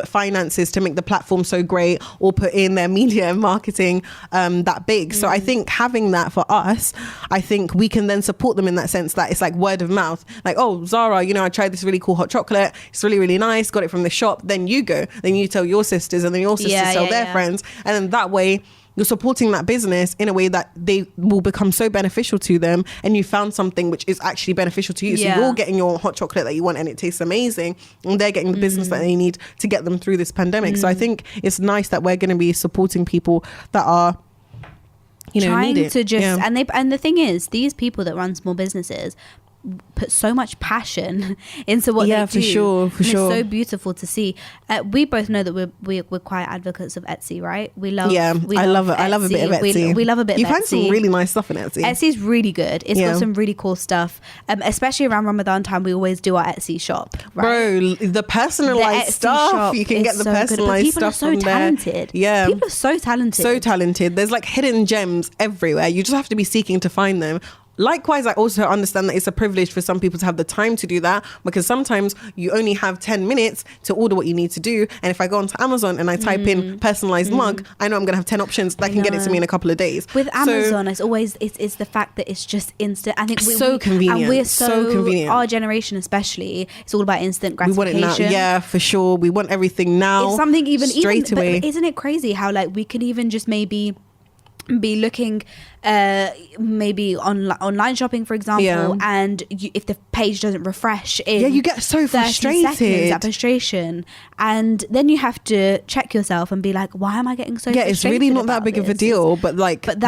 Speaker 2: finances to make the platform so great or put in their media and marketing that big. So I think having that for us, I think we can then support them in that sense, that it's like word of mouth, like, oh, Zara, you know, I tried this really cool hot chocolate, it's really, really nice, got it from the shop. Then you go, then you tell your sisters, and then your sisters tell their friends, and then that way you're supporting that business in a way that they will become so beneficial to them, and you found something which is actually beneficial to you. So you're getting your hot chocolate that you want and it tastes amazing, and they're getting the business that they need to get them through this pandemic. So I think it's nice that we're going to be supporting people that are, you know,
Speaker 1: trying
Speaker 2: need it.
Speaker 1: to just and the thing is, these people that run small businesses put so much passion into what they do.
Speaker 2: For sure.
Speaker 1: It's so beautiful to see. We both know that we're quite advocates of Etsy, right? We love
Speaker 2: I love it. I love a bit of Etsy.
Speaker 1: We love a bit
Speaker 2: you
Speaker 1: of Etsy.
Speaker 2: You find some really nice stuff in Etsy.
Speaker 1: Etsy's really good. It's got some really cool stuff. Especially around Ramadan time, we always do our Etsy shop, right?
Speaker 2: Bro, the personalized stuff. You can get the personalized stuff from there.
Speaker 1: People are so talented.
Speaker 2: Yeah.
Speaker 1: People are so talented.
Speaker 2: So talented. There's like hidden gems everywhere. You just have to be seeking to find them. Likewise, I also understand that it's a privilege for some people to have the time to do that, because sometimes you only have 10 minutes to order what you need to do. And if I go onto Amazon and I type in personalized mug, I know I'm going to have 10 options that can get it to me in a couple of days.
Speaker 1: With Amazon, it's always, it's the fact that it's just instant. I think
Speaker 2: convenient.
Speaker 1: And we're
Speaker 2: so convenient.
Speaker 1: Our generation especially, it's all about instant gratification.
Speaker 2: We want it now. Yeah, for sure. We want everything now.
Speaker 1: It's something
Speaker 2: straight away.
Speaker 1: But isn't it crazy how, like, we could even just maybe be looking maybe online shopping, for example, and if the page doesn't refresh in
Speaker 2: you get so frustrated.
Speaker 1: Seconds, that frustration, and then you have to check yourself and be like, why am I getting so frustrated?
Speaker 2: It's really not that big of a deal, but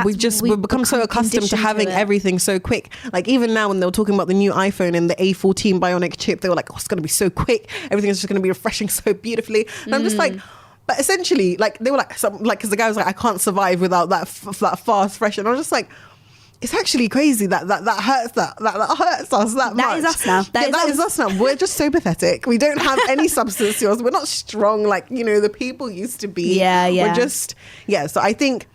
Speaker 2: we've become so accustomed to having everything so quick. Like even now when they were talking about the new iPhone and the A14 bionic chip, they were like, oh, it's going to be so quick, everything is just going to be refreshing so beautifully, and I'm just like, but essentially, like they were like, because the guy was like, I can't survive without that fast fresh, and I was just like, it's actually crazy that hurts that hurts us that much.
Speaker 1: That is us now.
Speaker 2: That is us now. We're just so pathetic. We don't have any substance to us. We're not strong like the people used to be. We're just So I think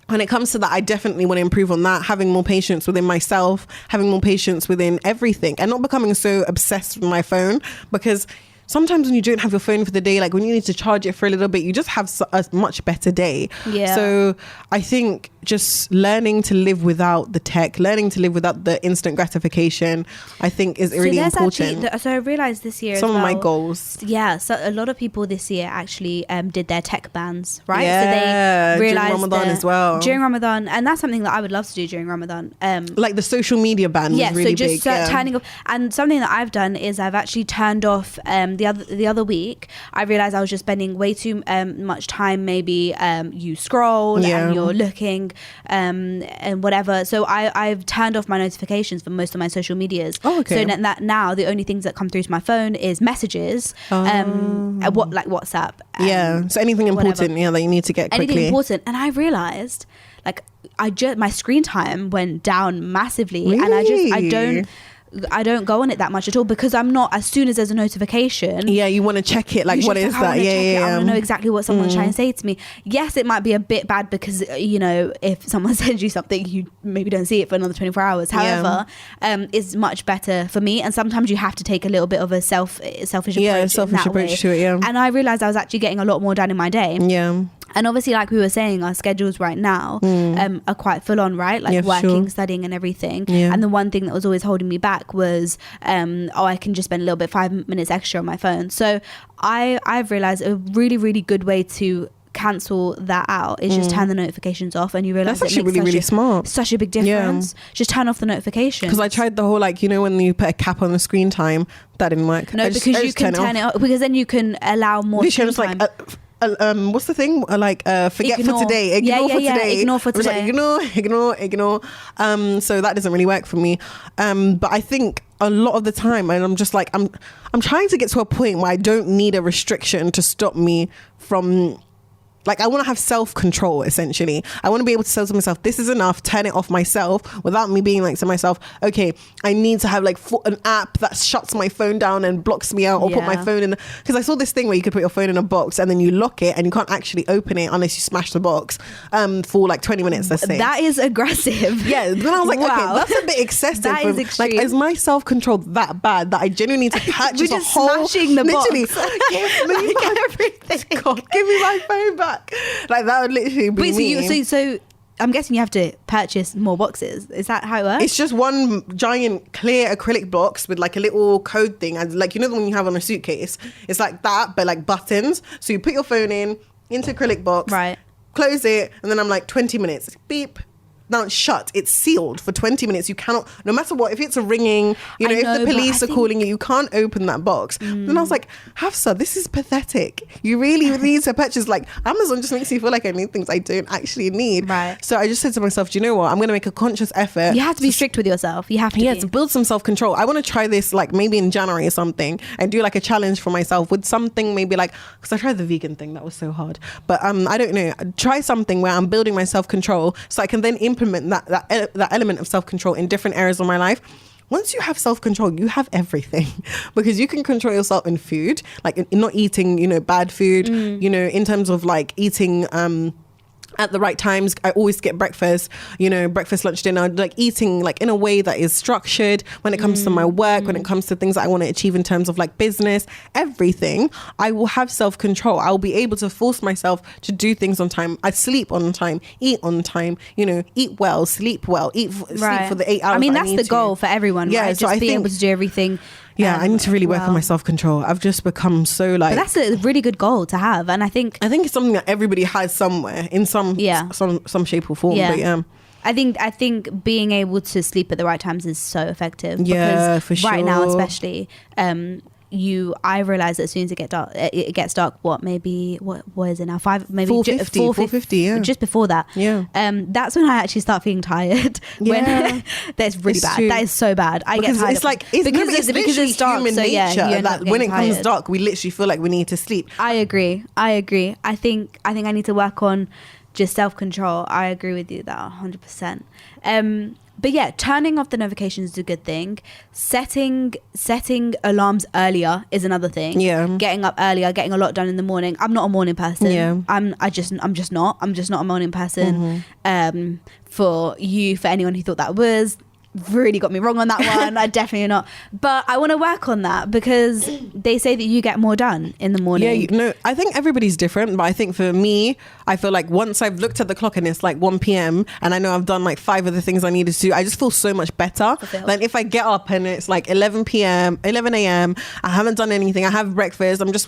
Speaker 2: when it comes to that, I definitely want to improve on that, having more patience within myself, having more patience within everything, and not becoming so obsessed with my phone, because sometimes when you don't have your phone for the day, like when you need to charge it for a little bit, you just have a much better day. So I think just learning to live without the tech, learning to live without the instant gratification, I think is really important.
Speaker 1: So I realized this year
Speaker 2: some of my goals.
Speaker 1: So a lot of people this year actually did their tech bans, right?
Speaker 2: So
Speaker 1: they realized
Speaker 2: during Ramadan as well.
Speaker 1: During Ramadan, and that's something that I would love to do during Ramadan.
Speaker 2: Like the social media ban was really
Speaker 1: so just
Speaker 2: big.
Speaker 1: Turning off. And something that I've done is I've actually turned off the other week. I realized I was just spending way too much time. Maybe you scroll and you're looking and whatever. So I've turned off my notifications for most of my social medias. So that now the only things that come through to my phone is messages, like WhatsApp.
Speaker 2: So anything important, that you need to get quickly.
Speaker 1: Anything important, and I realized like my screen time went down massively,
Speaker 2: really?
Speaker 1: and I don't go on it that much at all, because I'm not, as soon as there's a notification,
Speaker 2: you want to check it, like what is that?
Speaker 1: I want to know exactly what someone's trying to say to me. Yes, it might be a bit bad because if someone sends you something, you maybe don't see it for another 24 hours. However, it's much better for me, and sometimes you have to take a little bit of a selfish approach
Speaker 2: to it.
Speaker 1: And I realized I was actually getting a lot more done in my day. And obviously, like we were saying, our schedules right now are quite full on, right? Like working, studying and everything. And the one thing that was always holding me back was, I can just spend a little bit, 5 minutes extra on my phone. So I've realized a really, really good way to cancel that out is just turn the notifications off, and you realize
Speaker 2: that's actually really smart.
Speaker 1: Such a big difference. Just turn off the notifications.
Speaker 2: Because I tried the whole when you put a cap on the screen time, that didn't work.
Speaker 1: No, because you can turn it off, because then you can allow more screen time.
Speaker 2: What's the thing? Forget
Speaker 1: ignore.
Speaker 2: For today. Ignore for today.
Speaker 1: Ignore for today.
Speaker 2: Like, ignore. So that doesn't really work for me. But I think a lot of the time, and I'm just like, I'm trying to get to a point where I don't need a restriction to stop me from. Like, I want to have self-control, essentially. I want to be able to say to myself, this is enough, turn it off myself, without me being like to myself, okay, I need to have an app that shuts my phone down and blocks me out, or put my phone in. Because I saw this thing where you could put your phone in a box and then you lock it and you can't actually open it unless you smash the box for 20 minutes, let's say.
Speaker 1: That is aggressive.
Speaker 2: Then I was like, okay, that's a bit excessive.
Speaker 1: That is extreme.
Speaker 2: Like, is my self-control that bad that I genuinely need to purchase
Speaker 1: We're just smashing the box.
Speaker 2: Give me everything. God, give me my phone back. Like, that would literally be me.
Speaker 1: So I'm guessing you have to purchase more boxes. Is that how it works?
Speaker 2: It's just one giant clear acrylic box with like a little code thing, and like, the one you have on a suitcase. It's like that, but like buttons. So you put your phone into acrylic box,
Speaker 1: right?
Speaker 2: Close it, and then I'm like 20 minutes. Beep. Now it's shut. It's sealed for 20 minutes. You cannot, no matter what, if it's a ringing, if the police are calling you can't open that box. And I was like, Hafsa, this is pathetic. You really need to purchase. Like, Amazon just makes me feel like I need things I don't actually need.
Speaker 1: Right.
Speaker 2: So I just said to myself, do you know what? I'm going to make a conscious effort.
Speaker 1: You have to be strict with yourself. You have to.
Speaker 2: To build some self-control. I want to try this like maybe in January or something, and do like a challenge for myself with something maybe like, because I tried the vegan thing. That was so hard. But I don't know. Try something where I'm building my self-control so I can then implement that element of self-control in different areas of my life. Once you have self-control, you have everything, because you can control yourself in food, like in not eating, bad food, in terms of like eating at the right times. I always get breakfast, breakfast, lunch, dinner, like eating like in a way that is structured when it comes to my work, when it comes to things that I want to achieve in terms of like business, everything. I will have self-control. I'll be able to force myself to do things on time. I sleep on time, eat on time, eat well, sleep well, sleep for the 8 hours.
Speaker 1: I mean, that's the goal for everyone, right?
Speaker 2: So
Speaker 1: just being able to do everything
Speaker 2: Yeah, I need to really work on my self-control. I've just become so like...
Speaker 1: But that's a really good goal to have. And I think
Speaker 2: it's something that everybody has somewhere in some shape or form. But yeah.
Speaker 1: I think being able to sleep at the right times is so effective.
Speaker 2: Yeah, for sure.
Speaker 1: Right now, especially, I realize that as soon as it gets dark. What is it now? 4:50. Yeah, just before that.
Speaker 2: Yeah,
Speaker 1: that's when I actually start feeling tired.
Speaker 2: Yeah,
Speaker 1: when that's really bad.
Speaker 2: True.
Speaker 1: That is so bad. I get tired.
Speaker 2: It's like because it's dark. Human nature. That when it comes dark, we literally feel like we need to sleep.
Speaker 1: I agree. I think I need to work on just self-control. I agree with you that 100%. But yeah, turning off the notifications is a good thing. Setting alarms earlier is another thing.
Speaker 2: Yeah.
Speaker 1: Getting up earlier, getting a lot done in the morning. I'm not a morning person.
Speaker 2: Yeah.
Speaker 1: I'm just not a morning person. For anyone who thought that was, really got me wrong on that one. I definitely not. But I want to work on that because they say that you get more done in the morning.
Speaker 2: Yeah, I think everybody's different, but I think for me, I feel like once I've looked at the clock and it's like 1 p.m. and I know I've done like 5 of the things I needed to do, I just feel so much better than if I get up and it's like 11 a.m. I haven't done anything. I have breakfast. I'm just,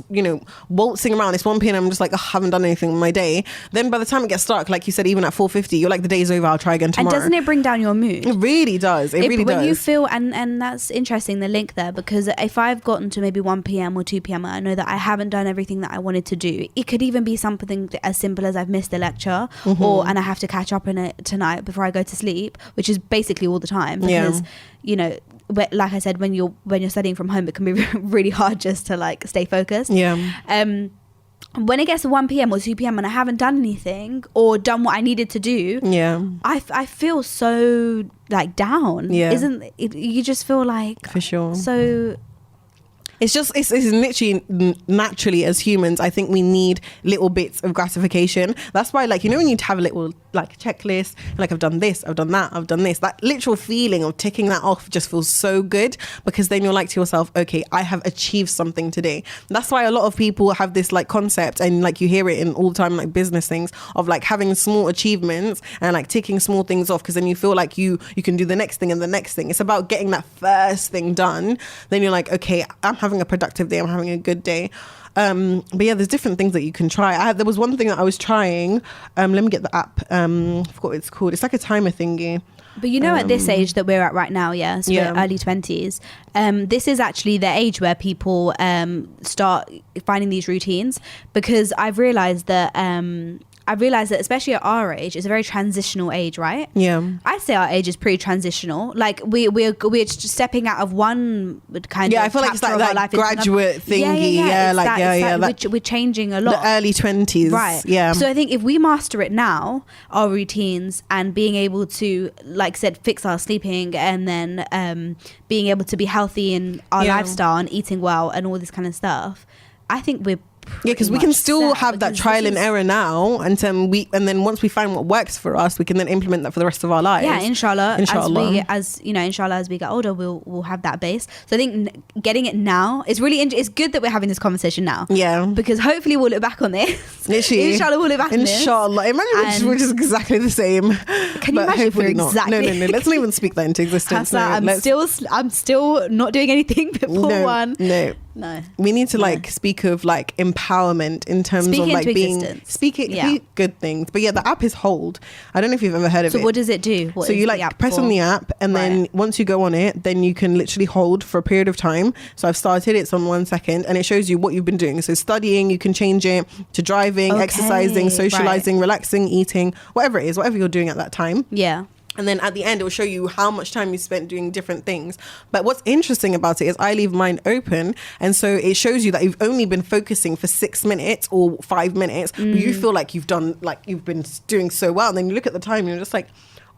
Speaker 2: waltzing around. It's 1 p.m. I'm just like, I haven't done anything in my day. Then by the time it gets dark, like you said, even at 4:50, you're like, the day's over. I'll try again tomorrow.
Speaker 1: And doesn't it bring down your mood?
Speaker 2: It really does. It really does.
Speaker 1: When you feel, and that's interesting, the link there, because if I've gotten to maybe 1 p.m. or 2 p.m. and I know that I haven't done everything that I wanted to do, it could even be something as simple as I've missed a lecture and I have to catch up in it tonight before I go to sleep, which is basically all the time because, like I said, when you're studying from home, it can be really hard just to like stay focused.
Speaker 2: Yeah.
Speaker 1: When it gets to 1 p.m. or 2 p.m. and I haven't done anything or done what I needed to do, I feel so like down.
Speaker 2: Yeah.
Speaker 1: Isn't it? You just feel like,
Speaker 2: for sure.
Speaker 1: So
Speaker 2: it's literally naturally as humans, I think we need little bits of gratification. That's why, like, when you have a little like checklist, like I've done this, I've done that, I've done this, that literal feeling of ticking that off just feels so good, because then you're like to yourself, okay, I have achieved something today. That's why a lot of people have this like concept, and like you hear it in all the time, like business things, of like having small achievements and like ticking small things off, because then you feel like you can do the next thing and the next thing. It's about getting that first thing done. Then you're like, okay, I'm having a productive day, I'm having a good day. But yeah, there's different things that you can try. There was one thing that I was trying. Let me get the app. I forgot what it's called. It's like a timer thingy.
Speaker 1: But at this age that we're at right now, so we're early 20s, this is actually the age where people start finding these routines, because I've realized that especially at our age, it's a very transitional age, right?
Speaker 2: Yeah.
Speaker 1: I'd say our age is pretty transitional. Like we're just stepping out of one kind of
Speaker 2: I feel like it's like that graduate thingy.
Speaker 1: We're changing a lot.
Speaker 2: The early 20s.
Speaker 1: Right.
Speaker 2: Yeah.
Speaker 1: So I think if we master it now, our routines, and being able to, like I said, fix our sleeping, and then being able to be healthy in our lifestyle and eating well and all this kind of stuff, I think we're
Speaker 2: because we can still have that trial and error now, and then once we find what works for us, we can then implement that for the rest of our lives.
Speaker 1: Yeah, inshallah. Inshallah, as we get older, we'll have that base. So I think getting it now is really it's good that we're having this conversation now.
Speaker 2: Yeah,
Speaker 1: because hopefully we'll look back on this.
Speaker 2: Literally,
Speaker 1: inshallah, we'll look back on this.
Speaker 2: Inshallah, imagine we're just exactly the same.
Speaker 1: Can you imagine if we're exactly?
Speaker 2: No. Let's not even speak that into existence.
Speaker 1: I'm still not doing anything but pour one.
Speaker 2: No. We need to speak of like empowerment in terms of like speaking good things. But yeah, the app is Hold. I don't know if you've ever heard of it.
Speaker 1: So what does it do?
Speaker 2: So you like press on the app, and then once you go on it, then you can literally hold for a period of time. So I've started, it's on 1 second, and it shows you what you've been doing. So studying, you can change it to driving, exercising, socializing, relaxing, eating, whatever it is, whatever you're doing at that time.
Speaker 1: Yeah.
Speaker 2: And then at the end, it will show you how much time you spent doing different things. But what's interesting about it is I leave mine open. And so it shows you that you've only been focusing for 6 minutes or 5 minutes. But you feel like you've been doing so well. And then you look at the time and you're just like,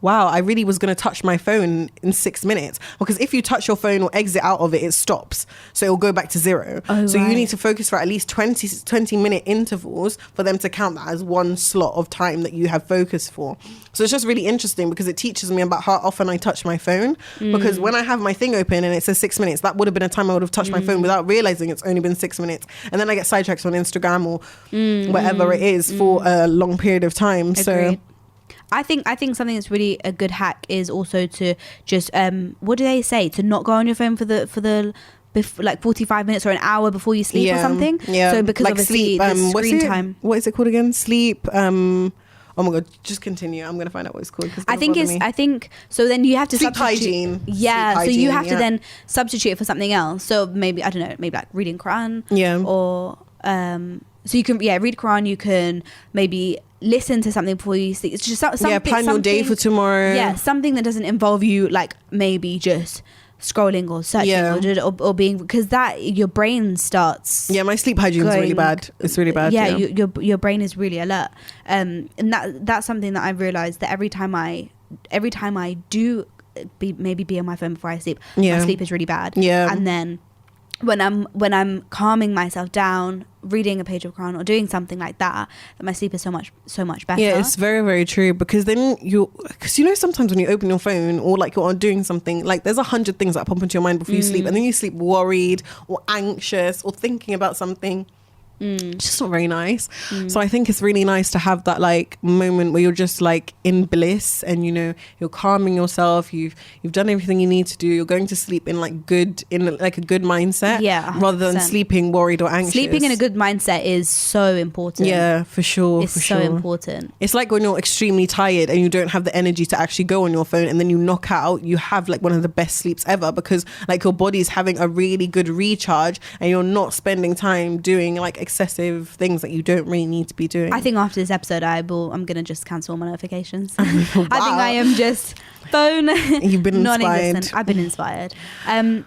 Speaker 2: wow, I really was going to touch my phone in 6 minutes. Because if you touch your phone or exit out of it, it stops. So it'll go back to 0. So you need to focus for at least 20-minute intervals for them to count that as one slot of time that you have focused for. So it's just really interesting because it teaches me about how often I touch my phone. Because when I have my thing open and it says 6 minutes, that would have been a time I would have touched my phone without realizing it's only been 6 minutes. And then I get sidetracked on Instagram or whatever it is for a long period of time.
Speaker 1: Agreed.
Speaker 2: So
Speaker 1: I think something that's really a good hack is also to just what do they say, to not go on your phone for the like 45 minutes or an hour before you sleep or something. So because like obviously sleep, the screen time.
Speaker 2: What is it called again? Sleep. Oh my god, just continue. I'm gonna find out what it's called.
Speaker 1: I think so. Then you have to
Speaker 2: sleep hygiene.
Speaker 1: Yeah,
Speaker 2: sleep hygiene,
Speaker 1: so you have to then substitute it for something else. So maybe, I don't know, maybe like reading Quran.
Speaker 2: Yeah.
Speaker 1: Or so you can read Quran. You can maybe listen to something before you sleep. It's just something.
Speaker 2: Plan your day for tomorrow.
Speaker 1: Yeah, something that doesn't involve you like maybe just scrolling or searching or being, because that your brain starts
Speaker 2: my sleep hygiene is really bad. It's really bad.
Speaker 1: Your brain is really alert, and that's something that I've realized, that every time I do be on my phone before I sleep, my sleep is really bad. And then when I'm calming myself down, reading a page of Quran or doing something like that my sleep is so much better.
Speaker 2: Yeah, it's very, very true, because then because sometimes when you open your phone or like you're doing something, like there's 100 things that pop into your mind before you sleep, and then you sleep worried or anxious or thinking about something. It's just not very nice. So I think it's really nice to have that like moment where you're just like in bliss, and you're calming yourself, you've done everything you need to do, you're going to sleep in like a good mindset,
Speaker 1: 100%.
Speaker 2: Rather than sleeping worried or anxious.
Speaker 1: Sleeping in a good mindset is so important.
Speaker 2: Yeah, for sure.
Speaker 1: It's so important.
Speaker 2: It's like when you're extremely tired and you don't have the energy to actually go on your phone, and then you knock out, you have like one of the best sleeps ever, because like your body's having a really good recharge, and you're not spending time doing like excessive things that you don't really need to be doing.
Speaker 1: I think after this episode I'm gonna just cancel all my notifications. Wow. I think I am just phone.
Speaker 2: You've been inspired.
Speaker 1: I've been inspired.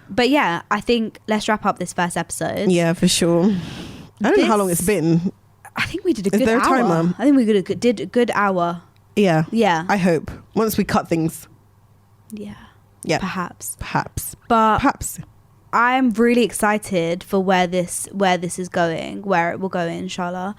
Speaker 1: But yeah, I think let's wrap up this first episode.
Speaker 2: Yeah, for sure. I don't know how long it's been.
Speaker 1: I think we did a good hour.
Speaker 2: Is there a timer?
Speaker 1: I think we did a good hour.
Speaker 2: Yeah. I hope once we cut things.
Speaker 1: Yeah.
Speaker 2: Perhaps.
Speaker 1: I'm really excited for where this is going, where it will go, inshallah.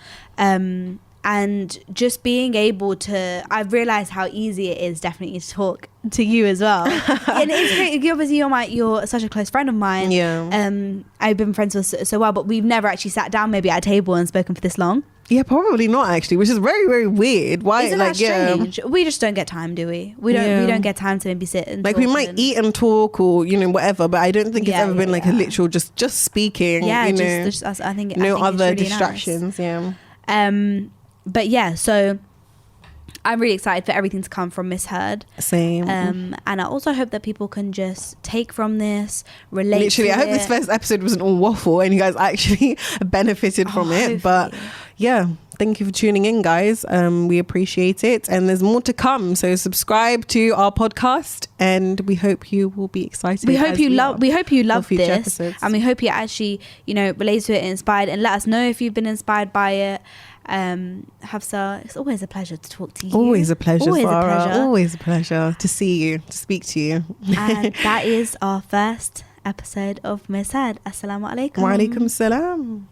Speaker 1: And just being able to, I've realized how easy it is definitely to talk to you as well. And it's great. Obviously you're such a close friend of mine. I've been friends with so well, but we've never actually sat down maybe at a table and spoken for this long.
Speaker 2: Yeah, probably not actually, which is very, very weird. Why?
Speaker 1: Isn't that strange? We just don't get time, do we? We don't get time to maybe sit and
Speaker 2: like, we might eat and talk or whatever, but I don't think it's ever been like a literal just speaking.
Speaker 1: Just us. I think
Speaker 2: no other
Speaker 1: really
Speaker 2: distractions.
Speaker 1: Nice. But yeah, so I'm really excited for everything to come from Missheard.
Speaker 2: Same.
Speaker 1: And I also hope that people can just take from this, relate.
Speaker 2: Literally, I hope this first episode wasn't all waffle and you guys actually benefited from it. But yeah, thank you for tuning in, guys. We appreciate it, and there's more to come. So subscribe to our podcast, and we hope you will be excited.
Speaker 1: We hope you love this,
Speaker 2: episodes.
Speaker 1: and we hope you actually relate to it, inspired, and let us know if you've been inspired by it. Hafsa, it's always a pleasure to talk to you.
Speaker 2: Always a pleasure, Sarah. Always a pleasure to see you, to speak to you.
Speaker 1: And that is our first episode of Missheard. Assalamu alaikum.
Speaker 2: Wa alaikum salam.